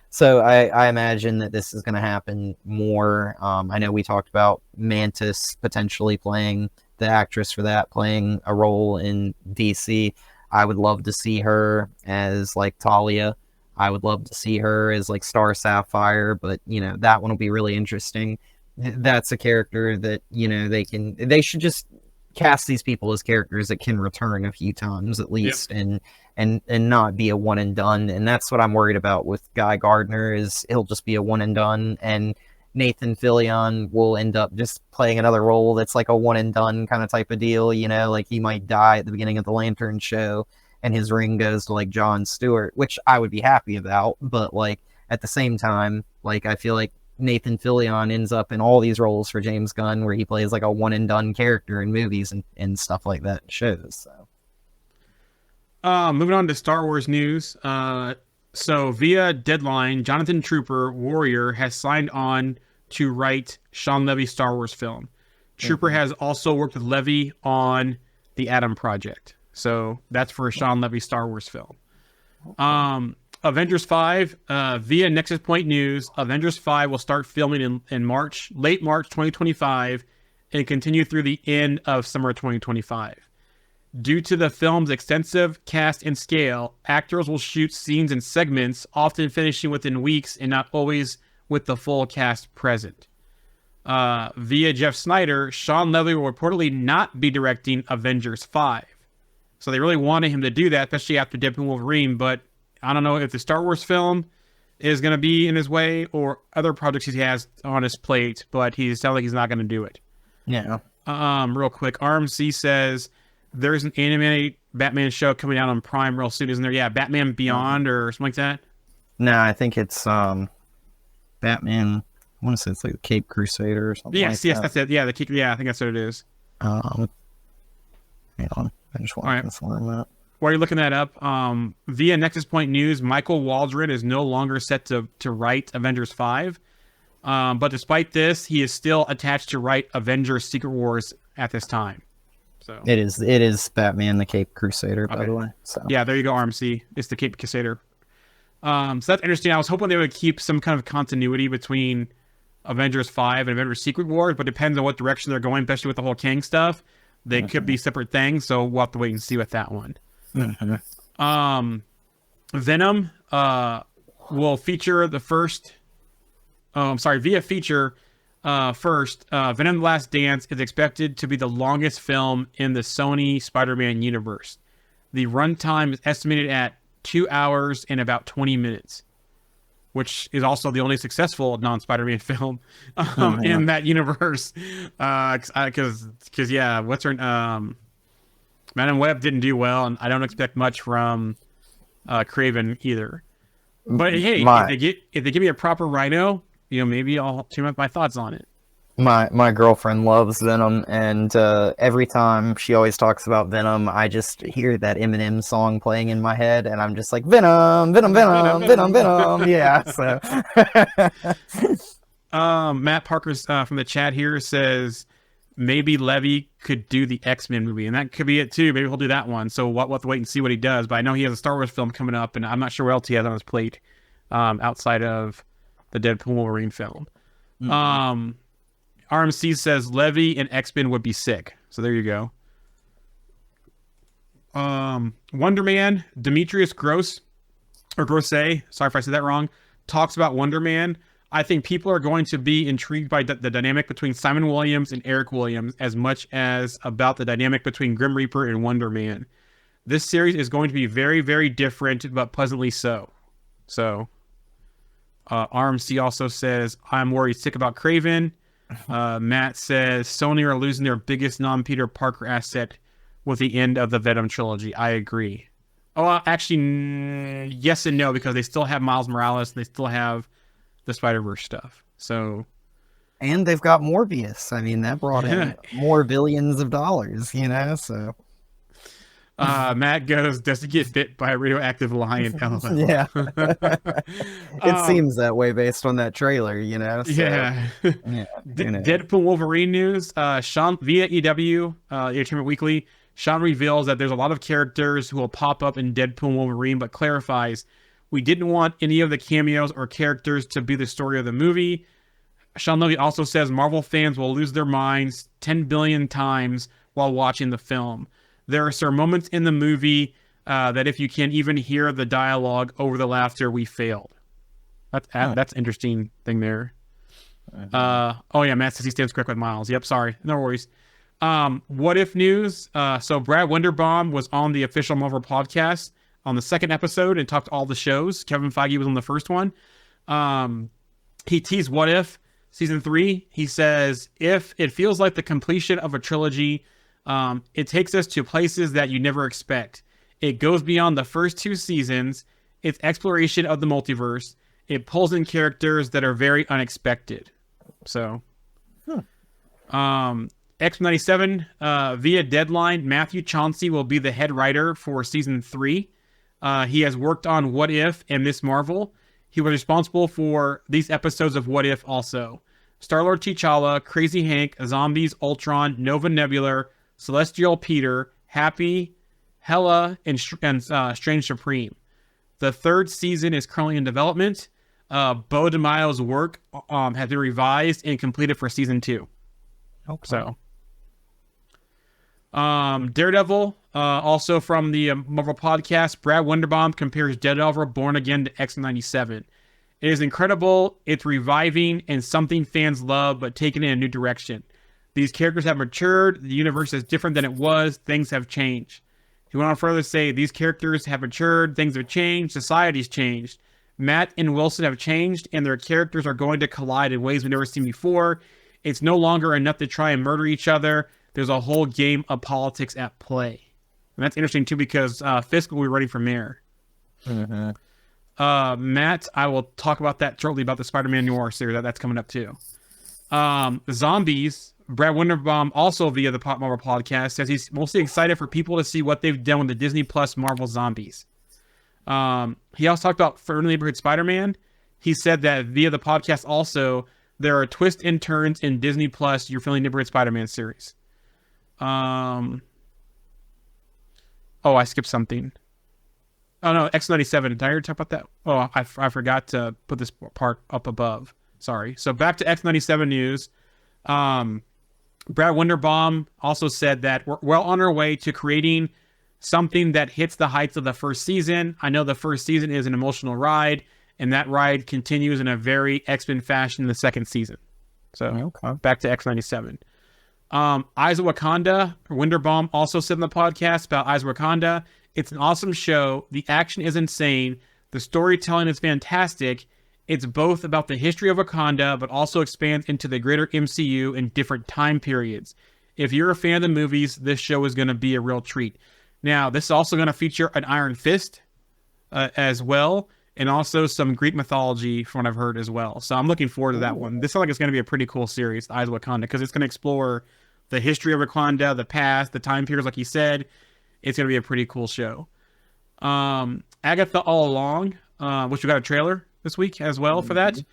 So I imagine that this is going to happen more. I know we talked about Mantis potentially playing the actress for that, playing a role in DC. I would love to see her as like Talia. I would love to see her as like Star Sapphire, but that one will be really interesting. That's a character that, they should just cast these people as characters that can return a few times at least, and not be a one and done. And that's what I'm worried about with Guy Gardner, is he'll just be a one and done, and Nathan Fillion will end up just playing another role that's like a one and done kind of type of deal, like he might die at the beginning of the Lantern show and his ring goes to like Jon Stewart, which I would be happy about, but like at the same time, like I feel like Nathan Fillion ends up in all these roles for James Gunn where he plays like a one and done character in movies and stuff like that shows. So moving on to Star Wars news. So via Deadline, Jonathan Trooper Warrior has signed on to write Sean Levy's Star Wars film. Trooper has also worked with Levy on the Adam Project. So that's for Sean Levy's Star Wars film. Avengers 5, via Nexus Point News, Avengers 5 will start filming in March, late March 2025, and continue through the end of summer 2025. Due to the film's extensive cast and scale, actors will shoot scenes in segments, often finishing within weeks and not always with the full cast present. Via Jeff Snyder, Sean Levy will reportedly not be directing Avengers 5. So they really wanted him to do that, especially after Deadpool and Wolverine, but I don't know if the Star Wars film is going to be in his way or other projects he has on his plate, but he sounds like he's not going to do it. Yeah. Real quick, RMC says there's an animated Batman show coming out on Prime real soon, isn't there? Yeah, Batman Beyond or something like that? No, I think it's Batman. I want to say it's like the Cape Crusader or something. Yes, like that. That's it. Yeah, I think that's what it is. Hang on. I just want to confirm that. While you're looking that up, via Nexus Point News, Michael Waldron is no longer set to write Avengers 5. But despite this, he is still attached to write Avengers Secret Wars at this time. So it is Batman the Cape Crusader, by the way. So yeah, there you go, RMC. It's the Cape Crusader. So that's interesting. I was hoping they would keep some kind of continuity between Avengers 5 and Avengers Secret Wars, but it depends on what direction they're going, especially with the whole Kang stuff. They could be separate things, so we'll have to wait and see with that one. Venom will feature the first... via feature first, Venom: The Last Dance is expected to be the longest film in the Sony Spider-Man universe. The runtime is estimated at 2 hours and about 20 minutes, which is also the only successful non-Spider-Man film in that universe. Because what's her... Madam Web didn't do well, and I don't expect much from Craven either. But hey, if they give me a proper Rhino, maybe I'll tune up my thoughts on it. My girlfriend loves Venom, and every time she always talks about Venom, I just hear that Eminem song playing in my head, and I'm just like, Venom, Venom, Venom, Venom, Venom. Yeah. So. Matt Parker's from the chat here says maybe Levy could do the X-Men movie, and that could be it too. Maybe he'll do that one. So we'll have to wait and see what he does. But I know he has a Star Wars film coming up, and I'm not sure what else he has on his plate outside of the Deadpool Wolverine film. RMC says Levy and X-Men would be sick. So there you go. Wonder Man, Demetrius Gross, sorry if I said that wrong, talks about Wonder Man. I think people are going to be intrigued by the dynamic between Simon Williams and Eric Williams as much as about the dynamic between Grim Reaper and Wonder Man. This series is going to be very, very different, but pleasantly so. So, RMC also says, I'm worried sick about Craven. Matt says, Sony are losing their biggest non-Peter Parker asset with the end of the Venom trilogy. I agree. Oh, actually, yes and no, because they still have Miles Morales and they still have the Spider-Verse stuff. So, and they've got Morbius. I mean, that brought in more billions of dollars, so. Matt goes, does he get bit by a radioactive lion? Yeah. It seems that way based on that trailer, So, yeah. Deadpool Wolverine news. Sean, via EW, Entertainment Weekly, Sean reveals that there's a lot of characters who will pop up in Deadpool and Wolverine, but clarifies, we didn't want any of the cameos or characters to be the story of the movie. Sean Levy also says Marvel fans will lose their minds 10 billion times while watching the film. There are certain moments in the movie that if you can't even hear the dialogue over the laughter, we failed. That's interesting thing there. Matt says he stands correct with Miles. Yep, sorry. No worries. What if news? So Brad Winderbaum was on the official Marvel podcast on the second episode and talked all the shows. Kevin Feige was on the first one. He teased What If season 3. He says, if it feels like the completion of a trilogy, it takes us to places that you never expect. It goes beyond the first 2 seasons. It's exploration of the multiverse. It pulls in characters that are very unexpected. So, X97, via Deadline, Matthew Chauncey will be the head writer for season 3. He has worked on What If and Miss Marvel. He was responsible for these episodes of What If also. Star-Lord T'Challa, Crazy Hank, Zombies, Ultron, Nova Nebula, Celestial Peter, Happy, Hela, and Strange Supreme. The third season is currently in development. Bo DeMaio's work has been revised and completed for season 2. Okay. So, Daredevil, also from the Marvel podcast, Brad Wunderbaum compares Daredevil Born Again to X-97. It is incredible, it's reviving, and something fans love, but taken in a new direction. These characters have matured, the universe is different than it was, things have changed. He went on further to say, these characters have matured, things have changed, society's changed. Matt and Wilson have changed, and their characters are going to collide in ways we've never seen before. It's no longer enough to try and murder each other. There's a whole game of politics at play. And that's interesting, too, because Fisk will be ready for mayor. Mm-hmm. Matt, I will talk about that shortly, about the Spider-Man Noir series. That's coming up, too. Zombies, Brad Wunderbaum, also via the Pop Marvel podcast, says he's mostly excited for people to see what they've done with the Disney Plus Marvel Zombies. He also talked about Friendly Neighborhood Spider-Man. He said that via the podcast also, there are twists and turns in Disney Plus, your Friendly Neighborhood Spider-Man series. Oh, I skipped something. Oh, no, X-97. Did I already talk about that? Oh, I forgot to put this part up above. Sorry. So back to X-97 news. Brad Wunderbaum also said that we're well on our way to creating something that hits the heights of the first season. I know the first season is an emotional ride, and that ride continues in a very X-Men fashion in the second season. So back to X-97. Eyes of Wakanda, Wunderbaum also said in the podcast about Eyes of Wakanda, it's an awesome show. The action is insane. The storytelling is fantastic. It's both about the history of Wakanda, but also expands into the greater MCU in different time periods. If you're a fan of the movies, this show is going to be a real treat. Now, this is also going to feature an Iron Fist as well, and also some Greek mythology from what I've heard as well. So I'm looking forward to that one. This sounds like it's going to be a pretty cool series, Eyes of Wakanda, because it's going to explore the history of Wakanda, the past, the time periods, like he said. It's going to be a pretty cool show. Agatha All Along, which we got a trailer this week as well for that.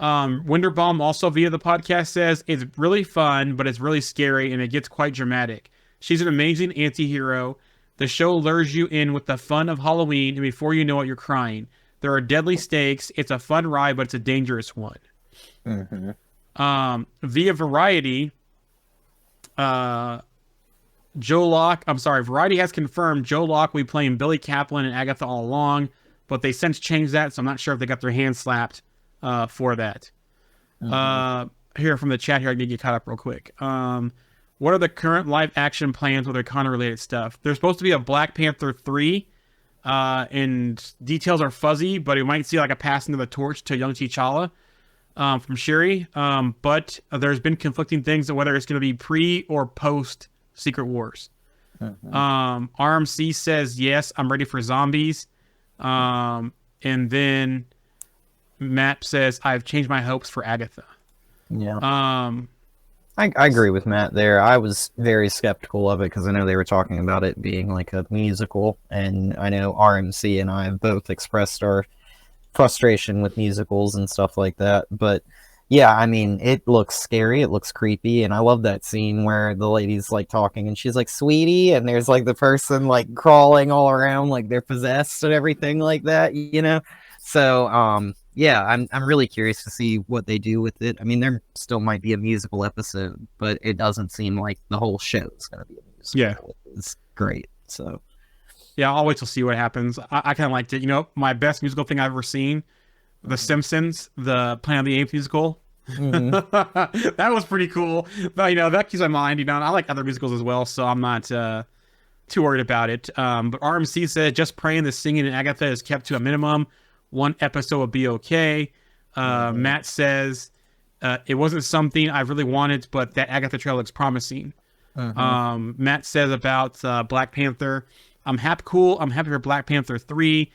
Wunderbaum also via the podcast says it's really fun, but it's really scary and it gets quite dramatic. She's an amazing anti-hero. The show lures you in with the fun of Halloween, and before you know it, you're crying. There are deadly stakes. It's a fun ride, but it's a dangerous one. Via Variety, Variety has confirmed Joe Locke will be playing Billy Kaplan and Agatha All Along, but they since changed that, so I'm not sure if they got their hands slapped for that. Here from the chat here, I need to get caught up real quick. What are the current live action plans with their Wakanda-related stuff? There's supposed to be a Black Panther 3, and details are fuzzy, but we might see like a passing of the torch to young T'Challa from Shuri. But there's been conflicting things on whether it's going to be pre or post Secret Wars. RMC says, yes, I'm ready for zombies. And then Matt says, I've changed my hopes for Agatha. Yeah. I agree with Matt there. I was very skeptical of it because I know they were talking about it being like a musical, and I know RMC and I have both expressed our frustration with musicals and stuff like that. But yeah, I mean, it looks scary, it looks creepy, and I love that scene where the lady's like talking and she's like, sweetie, and there's like the person like crawling all around like they're possessed and everything like that, you know? So, yeah, I'm really curious to see what they do with it. I mean, there still might be a musical episode, but it doesn't seem like the whole show is going to be a musical. Yeah. It's great, so. Yeah, I'll wait to see what happens. I kind of liked it. You know, my best musical thing I've ever seen, The Simpsons, the Planet of the Apes musical. That was pretty cool. But, you know, that keeps my mind. You know, and I like other musicals as well, so I'm not too worried about it. But RMC said, just praying the singing in Agatha is kept to a minimum. One episode will be okay. Matt says, it wasn't something I really wanted, but that Agatha trailer looks promising. Matt says about Black Panther, I'm happy for Black Panther 3.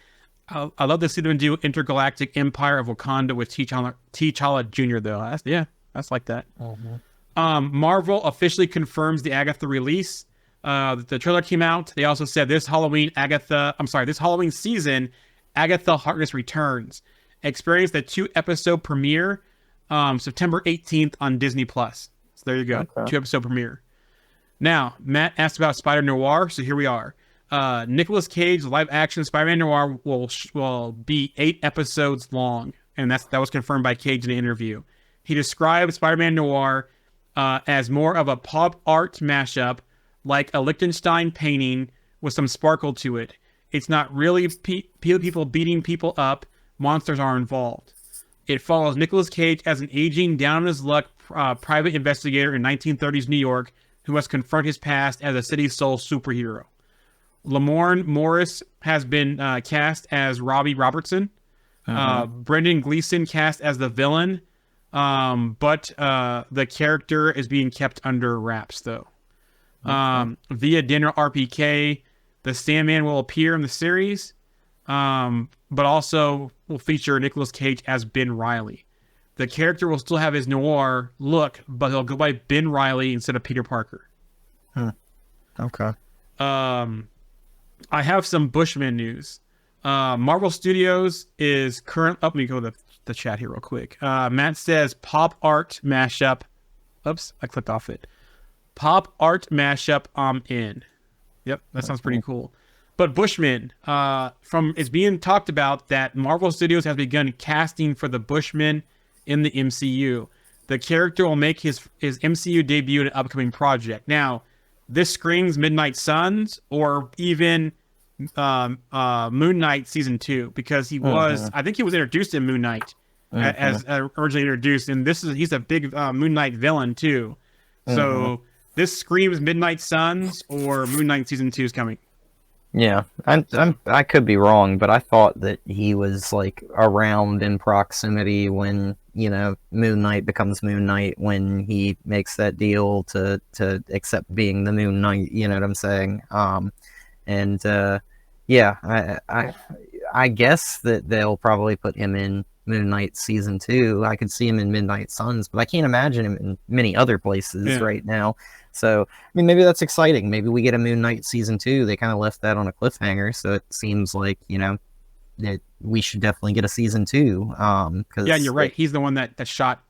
I love to see them do Intergalactic Empire of Wakanda with T'Challa Jr. though. That's like that. Marvel officially confirms the Agatha release. The trailer came out. They also said this Halloween season, Agatha Harkness returns. Experience the 2-episode premiere September 18th on Disney Plus. So there you go. Okay. 2-episode premiere. Now, Matt asked about Spider Noir, so here we are. Nicolas Cage live action Spider-Man Noir will be 8 episodes long, and that was confirmed by Cage in an interview. He described Spider-Man Noir as more of a pop art mashup, like a Liechtenstein painting with some sparkle to it. It's not really people beating people up. Monsters are involved. It follows Nicolas Cage as an aging, down on his luck private investigator in 1930s New York who must confront his past as a city's sole superhero. Lamorne Morris has been cast as Robbie Robertson. Brendan Gleeson cast as the villain, but the character is being kept under wraps, though. Via Dinner RPK, the Sandman will appear in the series, but also will feature Nicolas Cage as Ben Reilly. The character will still have his noir look, but he'll go by Ben Reilly instead of Peter Parker. Okay. I have some Bushman news. Marvel Studios is current. Let me go to the chat here real quick. Matt says pop art mashup. Oops, I clicked off it. Pop art mashup. I'm in. Yep, that sounds pretty cool. But Bushman, it's being talked about that Marvel Studios has begun casting for the Bushman in the MCU. The character will make his MCU debut in an upcoming project. Now, this screams Midnight Suns or even Moon Knight season 2, because he was, I think he was introduced in Moon Knight as originally introduced, and he's a big Moon Knight villain too. So this screams Midnight Suns or Moon Knight season 2 is coming. Yeah, I could be wrong, but I thought that he was like around in proximity when, you know, Moon Knight becomes Moon Knight, when he makes that deal to accept being the Moon Knight. You know what I'm saying? Yeah, I guess that they'll probably put him in Moon Knight season 2. I could see him in Midnight Suns, but I can't imagine him in many other places right now. So, I mean, maybe that's exciting. Maybe we get a Moon Knight season 2. They kind of left that on a cliffhanger, so it seems like, you know, that we should definitely get a season 2. Yeah, you're right. He's the one that shot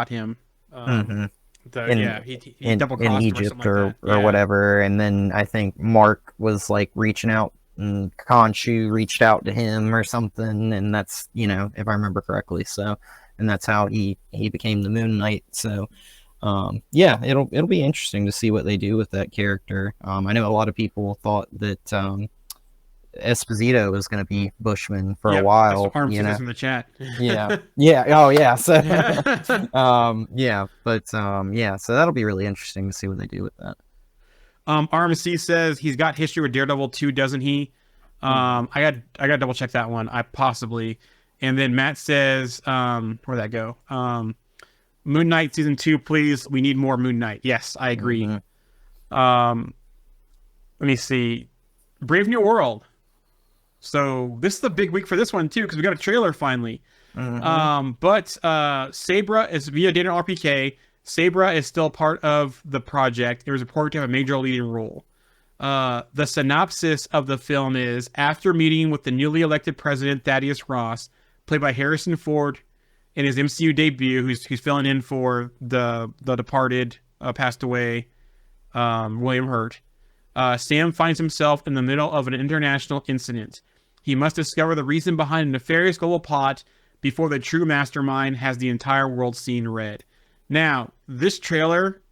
him. In double-crossed Egypt or whatever. And then I think Mark was like reaching out, and Khonshu reached out to him or something, and that's, you know, if I remember correctly. So, and that's how he became the Moon Knight. So, yeah, it'll be interesting to see what they do with that character. I know a lot of people thought that Esposito was going to be Bushman for a while. Arms you know, in the chat. yeah. Oh, yeah. So, yeah. So that'll be really interesting to see what they do with that. RMC says he's got history with Daredevil 2, doesn't he? I got double check that one. I possibly. And then Matt says, where'd that go? Moon Knight season 2, please. We need more Moon Knight. Yes, I agree. Let me see. Brave New World. So this is the big week for this one too, because we got a trailer finally. But Sabra is via Data RPK. Sabra is still part of the project. It was reported to have a major leading role. The synopsis of the film is, after meeting with the newly elected president Thaddeus Ross, played by Harrison Ford in his MCU debut, who's filling in for the departed, passed away, William Hurt. Sam finds himself in the middle of an international incident. He must discover the reason behind a nefarious global plot before the true mastermind has the entire world seen red. Now, this trailer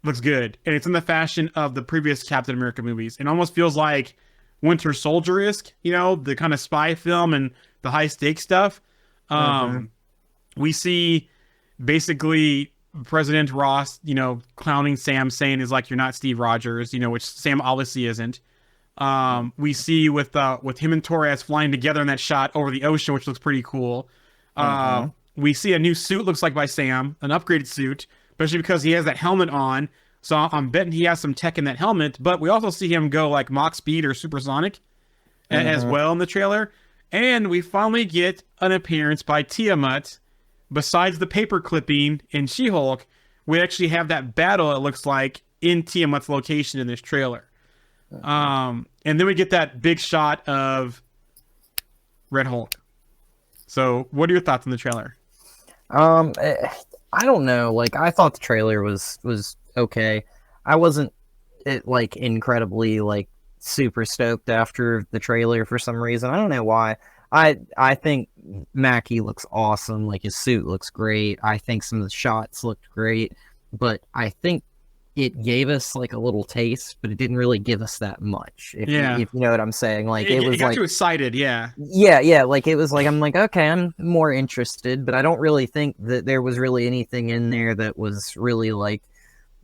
looks good, and it's in the fashion of the previous Captain America movies. It almost feels like Winter Soldier-esque, you know, the kind of spy film and the high-stakes stuff. We see basically President Ross, you know, clowning Sam, saying is like, you're not Steve Rogers, you know, which Sam obviously isn't. We see with him and Torres flying together in that shot over the ocean, which looks pretty cool. We see a new suit, looks like by Sam, an upgraded suit, especially because he has that helmet on. So I'm betting he has some tech in that helmet, but we also see him go like Mach speed or supersonic as well in the trailer. And we finally get an appearance by Tiamat. Besides the paper clipping in She-Hulk, we actually have that battle, it looks like, in Tiamat's location in this trailer. And then we get that big shot of Red Hulk. So what are your thoughts on the trailer? I don't know. Like, I thought the trailer was okay. I wasn't like incredibly like super stoked after the trailer for some reason. I don't know why. I think Mackie looks awesome. Like his suit looks great. I think some of the shots looked great, but I think it gave us like a little taste, but it didn't really give us that much. If you know what I'm saying, like it was got like you excited, yeah. Like it was like I'm like, okay, I'm more interested, but I don't really think that there was really anything in there that was really like,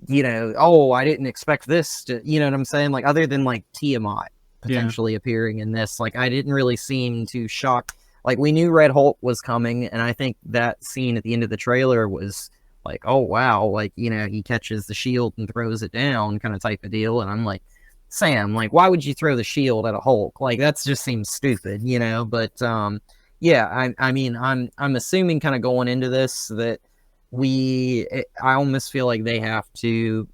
oh, I didn't expect this to, you know what I'm saying? Like other than like Tiamat potentially appearing in this, like I didn't really seem too shocked. Like we knew Red Hulk was coming, and I think that scene at the end of the trailer was like, oh wow, like he catches the shield and throws it down, kind of type of deal. And I'm like, Sam, like why would you throw the shield at a Hulk? Like that just seems stupid, But I mean, I'm assuming kind of going into this that I almost feel like they have to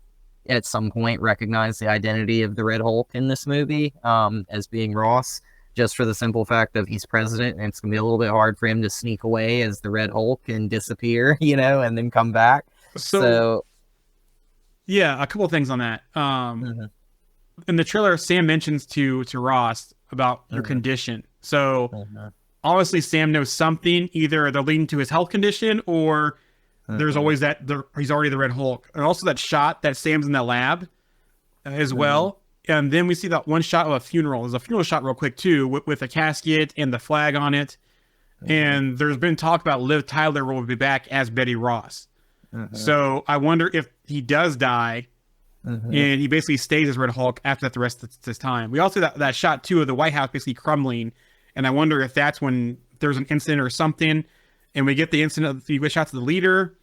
at some point recognize the identity of the Red Hulk in this movie as being Ross, just for the simple fact of he's president, and it's gonna be a little bit hard for him to sneak away as the Red Hulk and disappear, and then come back. So yeah, a couple of things on that. In the trailer, Sam mentions to Ross about your condition. So obviously Sam knows something. Either they're leading to his health condition, or there's always he's already the Red Hulk. And also that shot that Sam's in the lab as well. And then we see that one shot of a funeral. There's a funeral shot real quick too, with a casket and the flag on it. And there's been talk about Liv Tyler will be back as Betty Ross. So I wonder if he does die, and he basically stays as Red Hulk after that the rest of his time. We also that shot too of the White House basically crumbling, and I wonder if that's when there's an incident or something, and we get the incident of the shots of the leader,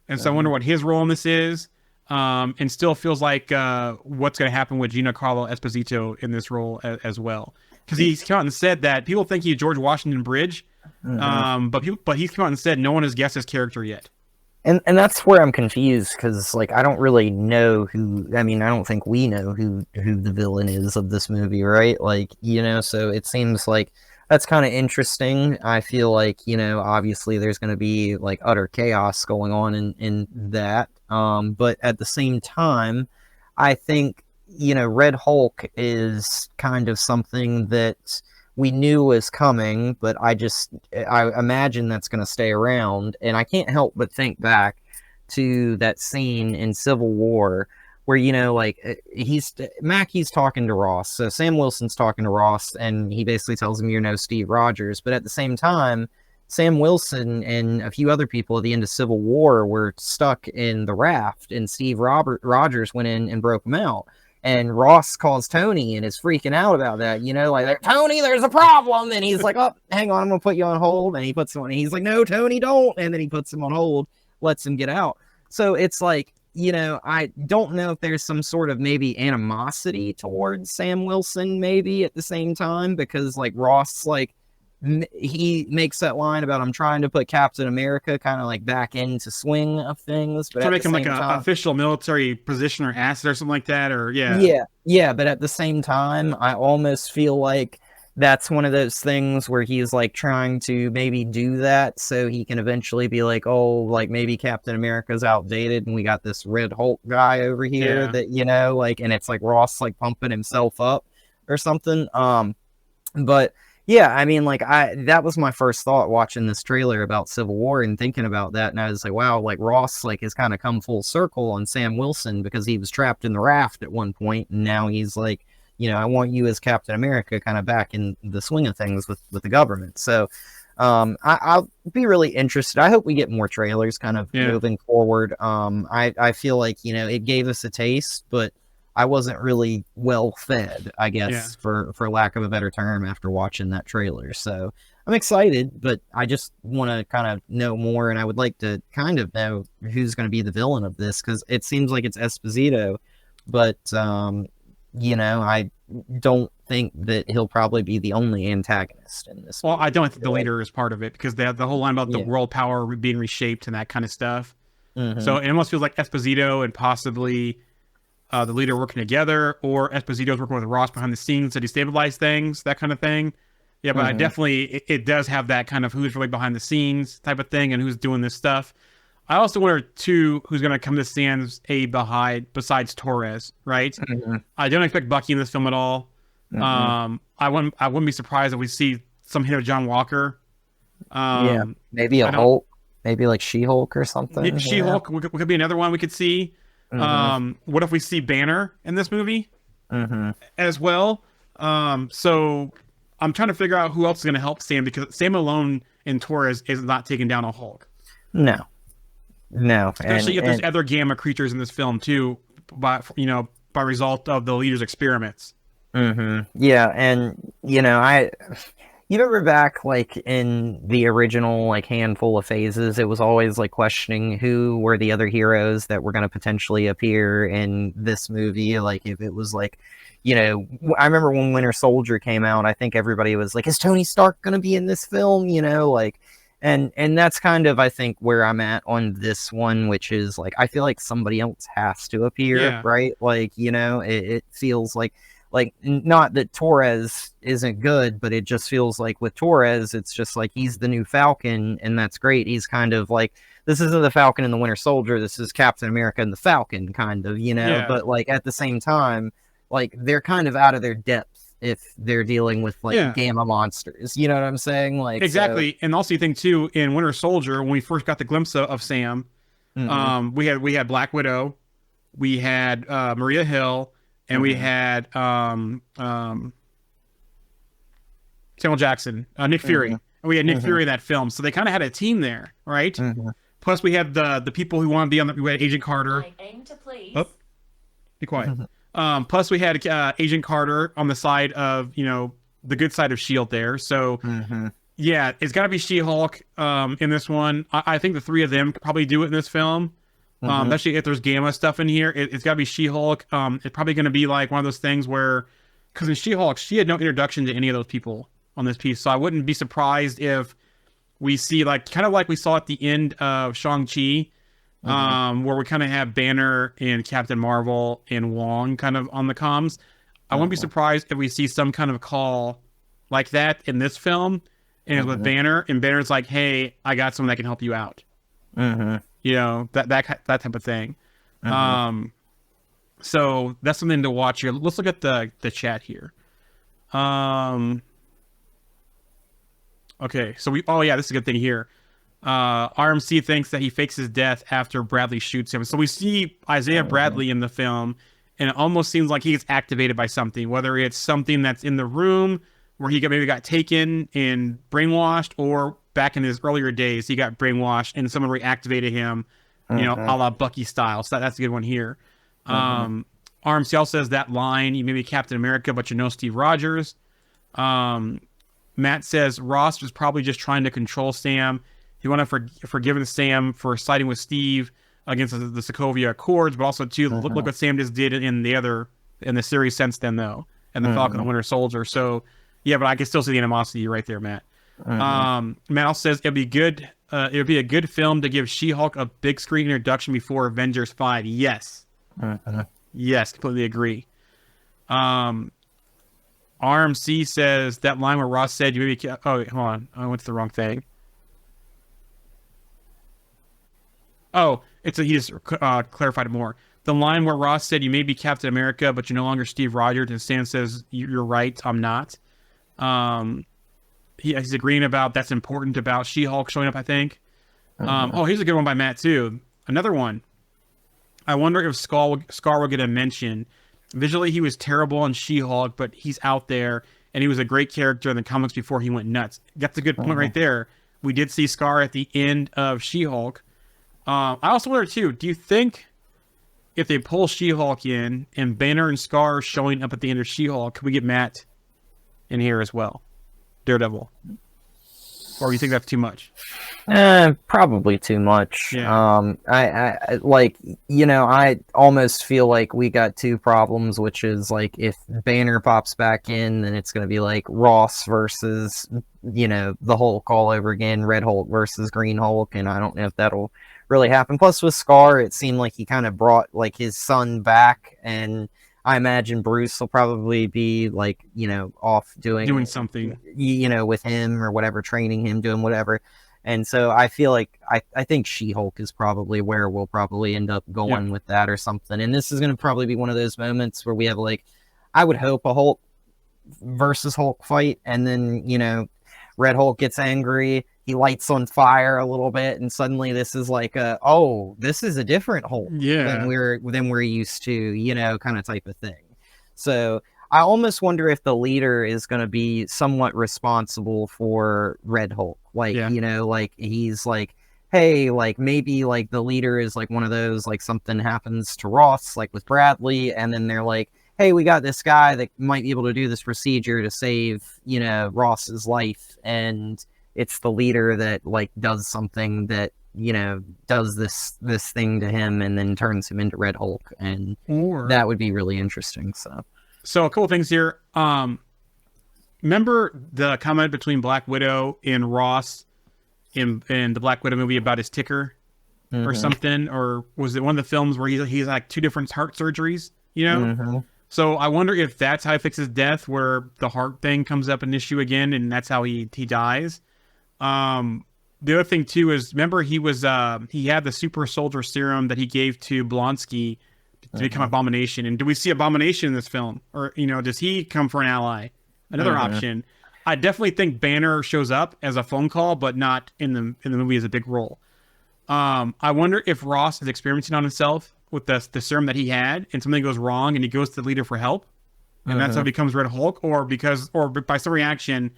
and so I wonder what his role in this is. And still feels like what's going to happen with Giancarlo Esposito in this role as well, because he's come out and said that people think he's George Washington Bridge, but he's come out and said no one has guessed his character yet. And that's where I'm confused, because like I don't really know who. I mean, I don't think we know who the villain is of this movie, right? Like so it seems like that's kind of interesting. I feel like obviously there's going to be like utter chaos going on in that. But at the same time, I think Red Hulk is kind of something that we knew was coming, but I imagine that's going to stay around. And I can't help but think back to that scene in Civil War where, Mackie's talking to Ross. So Sam Wilson's talking to Ross, and he basically tells him, you're no Steve Rogers. But at the same time, Sam Wilson and a few other people at the end of Civil War were stuck in the raft, and Steve Rogers went in and broke them out. And Ross calls Tony and is freaking out about that, like, Tony, there's a problem. And he's like, oh, hang on, I'm going to put you on hold. And he puts him on, and he's like, no, Tony, don't. And then he puts him on hold, lets him get out. So it's like, I don't know if there's some sort of maybe animosity towards Sam Wilson, maybe at the same time, because like Ross, like, he makes that line about I'm trying to put Captain America kind of like back into swing of things, but to make him like an official military position or asset or something like that, or yeah. But at the same time, I almost feel like that's one of those things where he's like trying to maybe do that so he can eventually be like, oh, like maybe Captain America's outdated and we got this Red Hulk guy over here that like, and it's like Ross like pumping himself up or something. But yeah, I mean, like that was my first thought watching this trailer about Civil War and thinking about that. And I was like, wow, like Ross like has kind of come full circle on Sam Wilson, because he was trapped in the raft at one point, and now he's like, I want you as Captain America kind of back in the swing of things with the government. So I'll be really interested. I hope we get more trailers kind of moving forward. I feel like, it gave us a taste, but I wasn't really well fed, I guess, for lack of a better term, after watching that trailer. So I'm excited, but I just want to kind of know more, and I would like to kind of know who's going to be the villain of this, because it seems like it's Esposito, but I don't think that he'll probably be the only antagonist in this. Well, movie. I don't think the leader is part of it, because they have the whole line about the world power being reshaped and that kind of stuff. So it almost feels like Esposito and possibly the leader working together, or Esposito's working with Ross behind the scenes to destabilize things, that kind of thing. Yeah, but I definitely, it does have that kind of who's really behind the scenes type of thing and who's doing this stuff. I also wonder, too, who's going to come to Sam's aid besides Torres, right? I don't expect Bucky in this film at all. I wouldn't be surprised if we see some hint of John Walker. Yeah, maybe a Hulk, maybe like She-Hulk or something. She-Hulk could be another one we could see. What if we see Banner in this movie as well? So I'm trying to figure out who else is going to help Sam, because Sam alone in Torres is not taking down a Hulk. No. Especially if there's other Gamma creatures in this film too, by result of the leader's experiments. Yeah, and you remember back like in the original like handful of phases, it was always like questioning who were the other heroes that were going to potentially appear in this movie. Like if it was like, I remember when Winter Soldier came out, I think everybody was like, is Tony Stark going to be in this film? And that's kind of, I think, where I'm at on this one, which is like, I feel like somebody else has to appear, right? Like, it feels like not that Torres isn't good, but it just feels like with Torres, it's just like he's the new Falcon, and that's great. He's kind of like, this isn't the Falcon and the Winter Soldier, this is Captain America and the Falcon, kind of, but like at the same time, like they're kind of out of their depth if they're dealing with like Gamma monsters, you know what I'm saying? Like exactly. So... And also you think too, in Winter Soldier, when we first got the glimpse of Sam, we had Black Widow, we had Maria Hill, and we had Samuel Jackson, Nick Fury. And we had Nick Fury in that film. So they kind of had a team there, right? Plus we had the people who want to be on we had Agent Carter. I aim to please. Oh, be quiet. Plus we had Agent Carter on the side of, the good side of S.H.I.E.L.D. there. So, yeah, it's got to be She-Hulk in this one. I think the three of them could probably do it in this film. Especially if there's Gamma stuff in here, it's got to be She-Hulk. It's probably going to be like one of those things where, because in She-Hulk, she had no introduction to any of those people on this piece, so I wouldn't be surprised if we see kind of like we saw at the end of Shang-Chi, where we kind of have Banner and Captain Marvel and Wong kind of on the comms. I wouldn't be surprised if we see some kind of call like that in this film, and it's with Banner, and Banner's like, "Hey, I got someone that can help you out." That type of thing. So that's something to watch here. Let's look at the chat here. Okay, so this is a good thing here. RMC thinks that he fakes his death after Bradley shoots him. So we see Isaiah Bradley in the film, and it almost seems like he gets activated by something, whether it's something that's in the room where he maybe got taken and brainwashed, or back in his earlier days, he got brainwashed and someone reactivated him, a la Bucky style. So that's a good one here. RMC also says that line, you may be Captain America, but you know Steve Rogers. Matt says Ross was probably just trying to control Sam. He wanted forgiving Sam for siding with Steve against the Sokovia Accords, but also too, look what Sam just did in the series since then, though, and the Falcon and Winter Soldier. So yeah, but I can still see the animosity right there, Matt. Matt also says it'd be good. It would be a good film to give She-Hulk a big screen introduction before Avengers 5. Yes, yes, completely agree. RMC says that line where Ross said, "You may be." Oh, wait, hold on, I went to the wrong thing. Oh, he just clarified it more. The line where Ross said, "You may be Captain America, but you're no longer Steve Rogers," and Sam says, "You're right, I'm not." He's agreeing about that's important about She-Hulk showing up, I think. Here's a good one by Matt, too. Another one. I wonder if Scar will get a mention. Visually, he was terrible on She-Hulk, but he's out there, and he was a great character in the comics before he went nuts. That's a good point right there. We did see Scar at the end of She-Hulk. I also wonder, too, do you think if they pull She-Hulk in, and Banner and Scar showing up at the end of She-Hulk, could we get Matt in here as well? Daredevil. Or you think that's too much? Probably too much. Yeah. I almost feel like we got two problems, which is like if Banner pops back in, then it's going to be like Ross versus, the Hulk all over again, Red Hulk versus Green Hulk, and I don't know if that'll really happen. Plus with Scar, it seemed like he kind of brought like his son back, and I imagine Bruce will probably be like, off doing something, with him or whatever, training him, doing whatever. And so I feel like I think She-Hulk is probably where we'll probably end up going with that or something. And this is going to probably be one of those moments where we have I would hope a Hulk versus Hulk fight, and then Red Hulk gets angry, he lights on fire a little bit, and suddenly this is like this is a different Hulk than we're used to, kind of type of thing. So I almost wonder if the leader is going to be somewhat responsible for Red Hulk, like like he's like, hey, like maybe like the leader is like one of those, like something happens to Ross, like with Bradley, and then they're like, hey, we got this guy that might be able to do this procedure to save, Ross's life. And it's the leader that like does something that, does this thing to him and then turns him into Red Hulk. And that would be really interesting. So a couple things here. Remember the comment between Black Widow and Ross in the Black Widow movie about his ticker or something? Or was it one of the films where he's like 2 different heart surgeries, So I wonder if that's how he fixes death, where the heart thing comes up an issue again, and that's how he dies. The other thing too is, remember he had the super soldier serum that he gave to Blonsky to become Abomination. And do we see Abomination in this film, or does he come for an ally? Another option. I definitely think Banner shows up as a phone call, but not in the movie as a big role. I wonder if Ross is experimenting on himself with the serum that he had, and something goes wrong, and he goes to the leader for help, and that's how he becomes Red Hulk, or by some reaction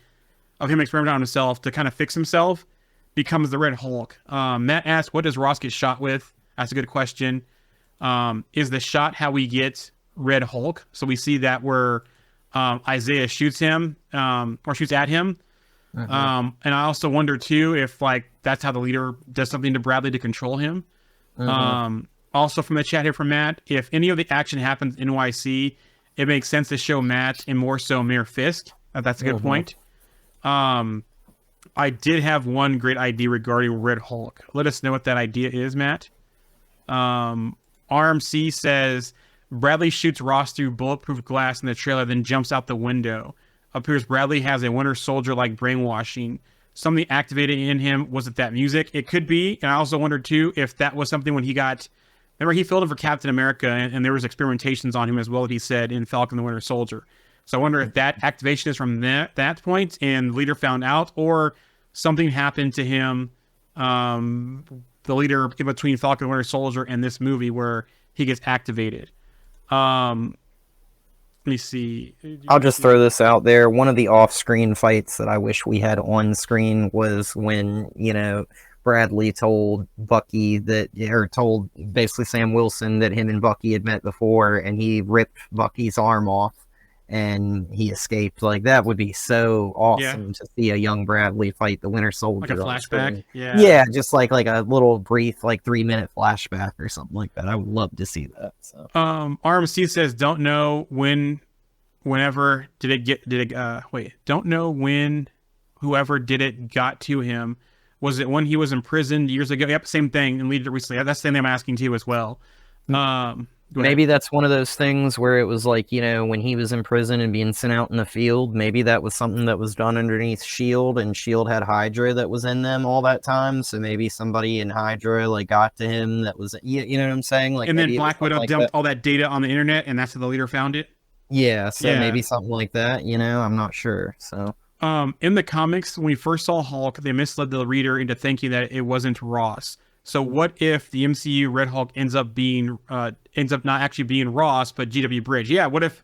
of him experimenting on himself to kind of fix himself, becomes the Red Hulk. Matt asked, what does Ross get shot with? That's a good question. Is the shot how we get Red Hulk? So we see that where Isaiah shoots him, or shoots at him. And I also wonder too if like that's how the leader does something to Bradley to control him. Also from the chat here from Matt, if any of the action happens in NYC, it makes sense to show Matt and more so Mayor Fisk. That's a good point. I did have one great idea regarding Red Hulk. Let us know what that idea is, Matt. RMC says Bradley shoots Ross through bulletproof glass in the trailer, then jumps out the window. Appears Bradley has a Winter Soldier-like brainwashing. Something activated in him. Was it that music? It could be. And I also wondered too if that was something when he got. Remember, he filled in for Captain America, and there was experimentations on him as well that he said in Falcon the Winter Soldier. So I wonder if that activation is from that point, and the leader found out, or something happened to him, the leader in between Falcon the Winter Soldier and this movie where he gets activated. Let me see. I'll just throw this out there. One of the off-screen fights that I wish we had on screen was when, Bradley told told basically Sam Wilson that him and Bucky had met before, and he ripped Bucky's arm off and he escaped. Like, that would be so awesome to see a young Bradley fight the Winter Soldier. Like a flashback? Yeah, just like a little brief, like 3-minute flashback or something like that. I would love to see that. So RMC says, don't know when whoever did it got to him. Was it when he was imprisoned years ago? Yep, same thing, and lead it recently. That's the thing I'm asking too as well. Maybe that's one of those things where it was like, when he was in prison and being sent out in the field, maybe that was something that was done underneath S.H.I.E.L.D., and S.H.I.E.L.D. had Hydra that was in them all that time, so maybe somebody in Hydra, like, got to him that was, you know what I'm saying? Like, and then Black Widow dumped all that data on the internet, and that's how the leader found it? Yeah, so maybe something like that, I'm not sure, so... In the comics, when we first saw Hulk, they misled the reader into thinking that it wasn't Ross. So what if the MCU Red Hulk ends up not actually being Ross, but GW Bridge? Yeah, what if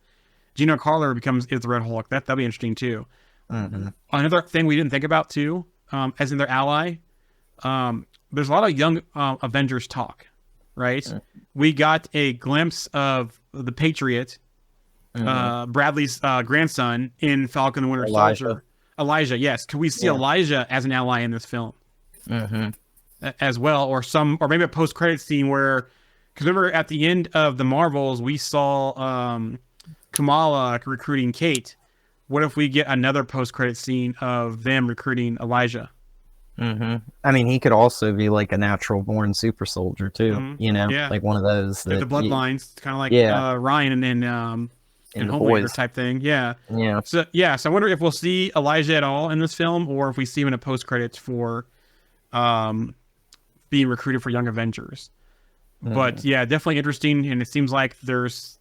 Gina Carter is the Red Hulk? That'd be interesting too. Another thing we didn't think about too, as in their ally, there's a lot of young Avengers talk, right? We got a glimpse of the Patriot, Bradley's grandson in Falcon the Winter Soldier. Elijah, yes. Could we see Elijah as an ally in this film as well, or maybe a post-credit scene where, because remember at the end of the Marvels we saw Kamala recruiting Kate. What if we get another post-credit scene of them recruiting Elijah? I mean, he could also be like a natural-born super soldier too. Like one of those. The bloodlines, kind of like Ryan and Homelander type thing. So I wonder if we'll see Elijah at all in this film, or if we see him in a post credits for being recruited for Young Avengers. But definitely interesting, and it seems like there's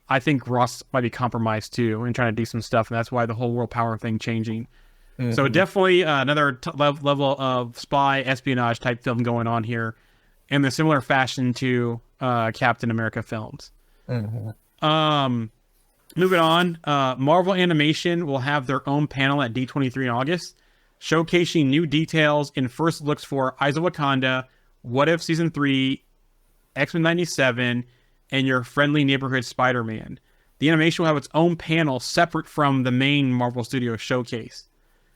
I think Ross might be compromised too and trying to do some stuff, and that's why the whole world power thing changing. So definitely another level of spy espionage type film going on here, in the similar fashion to Captain America films. Moving on, Marvel Animation will have their own panel at D23 in August, showcasing new details and first looks for Eyes of Wakanda, What If Season 3, X-Men 97, and Your Friendly Neighborhood Spider-Man. The animation will have its own panel separate from the main Marvel Studios showcase.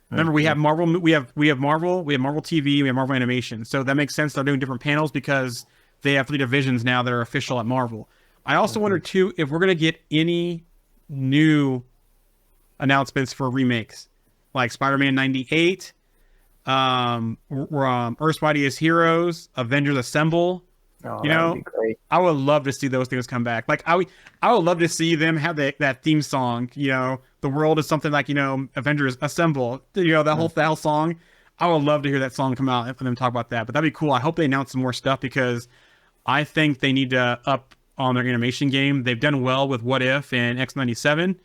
Remember, we have Marvel, we have Marvel TV, we have Marvel Animation. So that makes sense. They're doing different panels because they have 3 divisions now that are official at Marvel. I also wonder too if we're gonna get any new announcements for remakes, like Spider-Man 98, Earth's Mightiest Heroes, Avengers Assemble. Oh, you that know, would be great. I would love to see those things come back. Like I would love to see them have that theme song. You know, the world is something like, you know, Avengers Assemble. You know, that whole song. I would love to hear that song come out and for them to talk about that. But that'd be cool. I hope they announce some more stuff because I think they need to up on their animation game. They've done well with What If and X-97,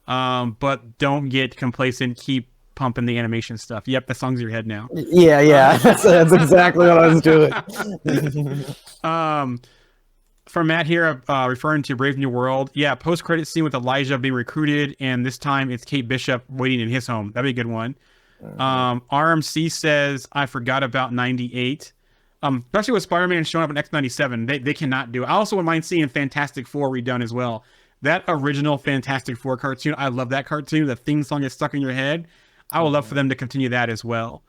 but don't get complacent. Keep pumping the animation stuff. Yep, that song's in your head now. Yeah. That's exactly what I was doing. From Matt here, referring to Brave New World. Yeah, post-credit scene with Elijah being recruited, and this time it's Kate Bishop waiting in his home. That'd be a good one. RMC says, I forgot about 98. Especially with Spider-Man showing up in X-97. They cannot do it. I also wouldn't mind seeing Fantastic Four redone as well. That original Fantastic Four cartoon, I love that cartoon. The theme song is stuck in your head. I would love for them to continue that as well.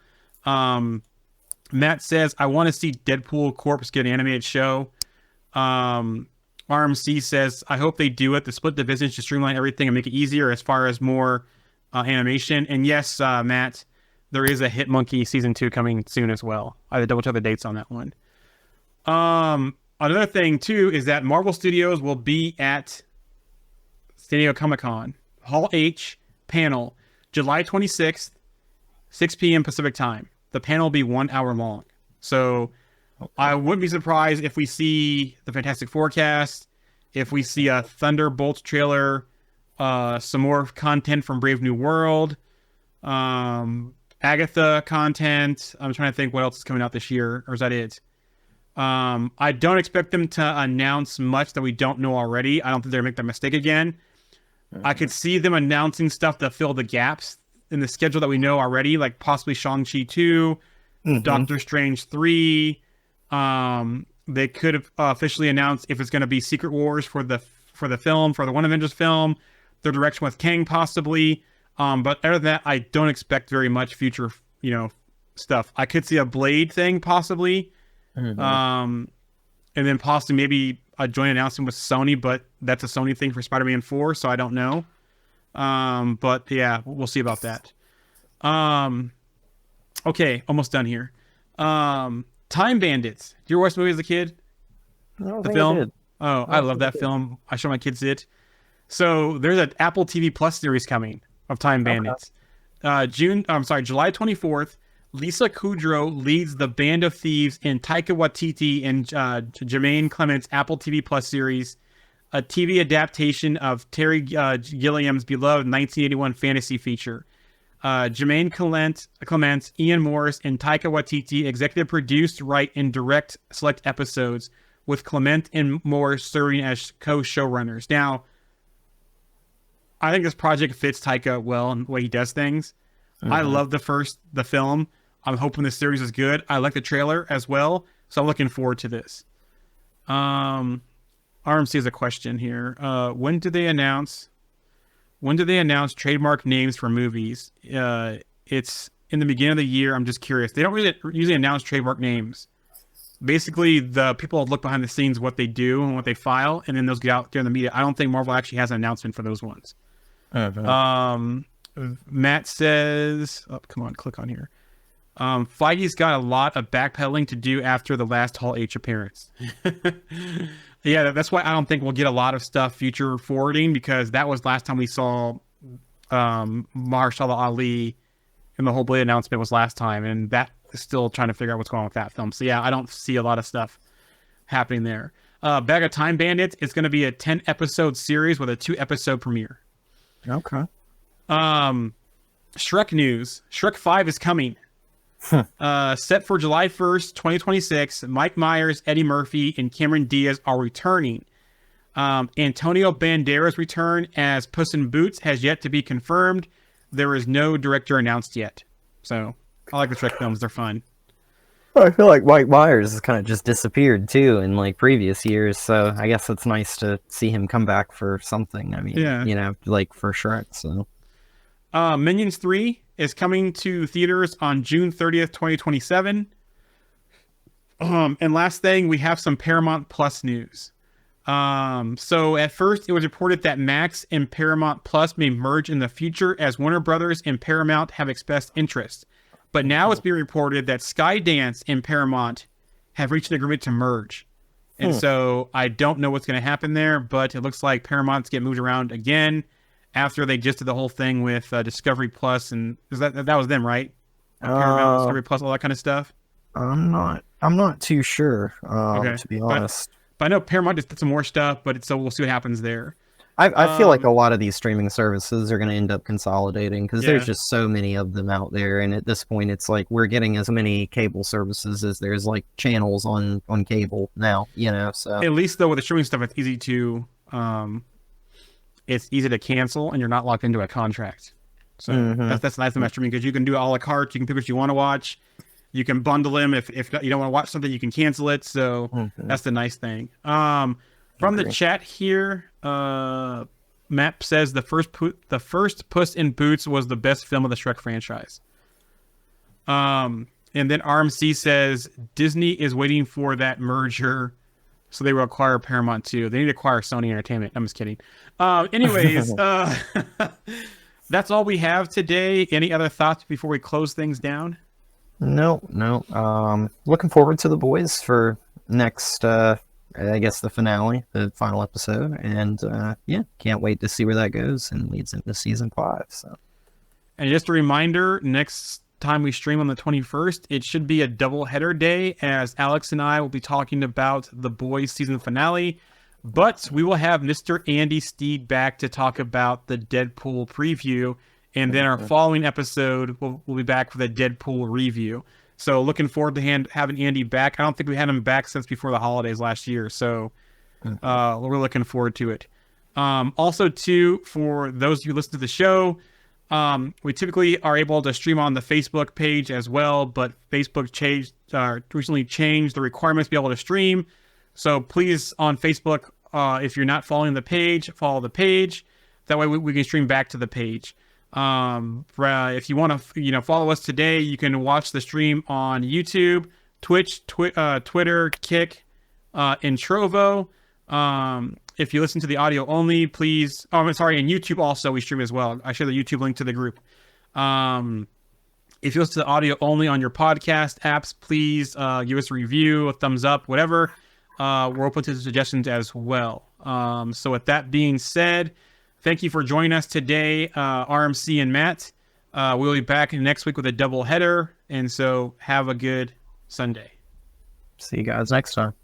Matt says, I want to see Deadpool Corpse get an animated show. RMC says, I hope they do it. The split divisions to streamline everything and make it easier as far as more animation. And yes, Matt, there is a Hitmonkey Season 2 coming soon as well. I had to double check the dates on that one. Another thing, too, is that Marvel Studios will be at San Diego Comic-Con. Hall H panel, July 26th, 6 p.m. Pacific time. The panel will be 1 hour long. So I wouldn't be surprised if we see the Fantastic Forecast, if we see a Thunderbolts trailer, some more content from Brave New World, Agatha content. I'm trying to think what else is coming out this year, or is that it? I don't expect them to announce much that we don't know already. I don't think they're going to make that mistake again. I could see them announcing stuff to fill the gaps in the schedule that we know already, like possibly Shang-Chi 2, Doctor Strange 3. They could have officially announced if it's going to be Secret Wars for the film, for the One Avengers film, their direction with Kang possibly. But other than that, I don't expect very much future, stuff. I could see a Blade thing possibly. And then possibly maybe a joint announcement with Sony, but that's a Sony thing for Spider-Man 4, so I don't know. But yeah, we'll see about that. Okay, almost done here. Time Bandits. Did you ever watch the movie as a kid? The film? I did. Oh, I love that film. I show my kids it. So there's an Apple TV Plus series coming of Time Bandits. July 24th. Lisa Kudrow leads the Band of Thieves in Taika Waititi and Jermaine Clement's Apple TV Plus series, a TV adaptation of Terry Gilliam's beloved 1981 fantasy feature. Jermaine Clement, Ian Morris, and Taika Waititi executive produced, write, and direct select episodes, with Clement and Morris serving as co-showrunners. Now, I think this project fits Taika well in the way he does things. I love the film. I'm hoping the series is good. I like the trailer as well, so I'm looking forward to this. RMC has a question here. When do they announce trademark names for movies? It's in the beginning of the year. I'm just curious. They don't really usually announce trademark names. Basically, the people look behind the scenes what they do and what they file, and then those get out there in the media. I don't think Marvel actually has an announcement for those ones. Matt says, come on, click on here. Feige's got a lot of backpedaling to do after the last Hall H appearance. Yeah, that's why I don't think we'll get a lot of stuff future forwarding, because that was last time we saw Mahershala Ali, and the whole Blade announcement was last time, and that is still trying to figure out what's going on with that film. So yeah, I don't see a lot of stuff happening there. Bag of Time Bandits is going to be a 10-episode series with a 2-episode premiere. Okay. Shrek news. Shrek 5 is coming. Set for July 1st, 2026. Mike Myers, Eddie Murphy, and Cameron Diaz are returning. Antonio Banderas' return as Puss in Boots has yet to be confirmed. There is no director announced yet. So, I like the Shrek films. They're fun. I feel like Mike Myers has kind of just disappeared too in like previous years, so I guess it's nice to see him come back for something. I mean, you know, like for Shrek. So, Minions 3 is coming to theaters on June 30th, 2027. And last thing, we have some Paramount Plus news. So at first it was reported that Max and Paramount Plus may merge in the future as Warner Brothers and Paramount have expressed interest. But now it's being reported that Skydance and Paramount have reached an agreement to merge. And so I don't know what's going to happen there, but it looks like Paramount's get moved around again after they just did the whole thing with Discovery Plus, and that was them, right? Paramount, Discovery Plus, all that kind of stuff. I'm not too sure, to be honest. But I know Paramount just did some more stuff, so we'll see what happens there. I feel like a lot of these streaming services are going to end up consolidating because there's just so many of them out there, and at this point, it's like we're getting as many cable services as there's like channels on cable now. You know, so at least though with the streaming stuff, it's easy to cancel, and you're not locked into a contract. So that's nice about streaming because you can do a la carte. You can pick what you want to watch. You can bundle them. If you don't want to watch something, you can cancel it. So that's the nice thing. From the chat here, Map says the first Puss in Boots was the best film of the Shrek franchise. And then RMC says Disney is waiting for that merger, so they will acquire Paramount too. They need to acquire Sony Entertainment. I'm just kidding. Anyways, that's all we have today. Any other thoughts before we close things down? No. Looking forward to The Boys for next, I guess the finale, the final episode, and can't wait to see where that goes and leads into season 5. So, and just a reminder, next time we stream on the 21st, it should be a double header day, as Alex and I will be talking about The Boys season finale, but we will have Mr. Andy Steed back to talk about the Deadpool preview. And then our following episode, we'll be back for the Deadpool review. So looking forward to having Andy back. I don't think we had him back since before the holidays last year. So we're looking forward to it. Also, too, for those of you who listen to the show, we typically are able to stream on the Facebook page as well. But Facebook recently changed the requirements to be able to stream. So please, on Facebook, if you're not following the page, follow the page. That way we can stream back to the page. If you want to, follow us today, you can watch the stream on YouTube, Twitch, Twitter, Kick, and Trovo. If you listen to the audio only, please. Oh, I'm sorry. And YouTube also we stream as well. I share the YouTube link to the group. If you listen to the audio only on your podcast apps, please give us a review, a thumbs up, whatever. We're open to suggestions as well. So with that being said, thank you for joining us today, RMC and Matt. We'll be back next week with a double header, and so have a good Sunday. See you guys next time.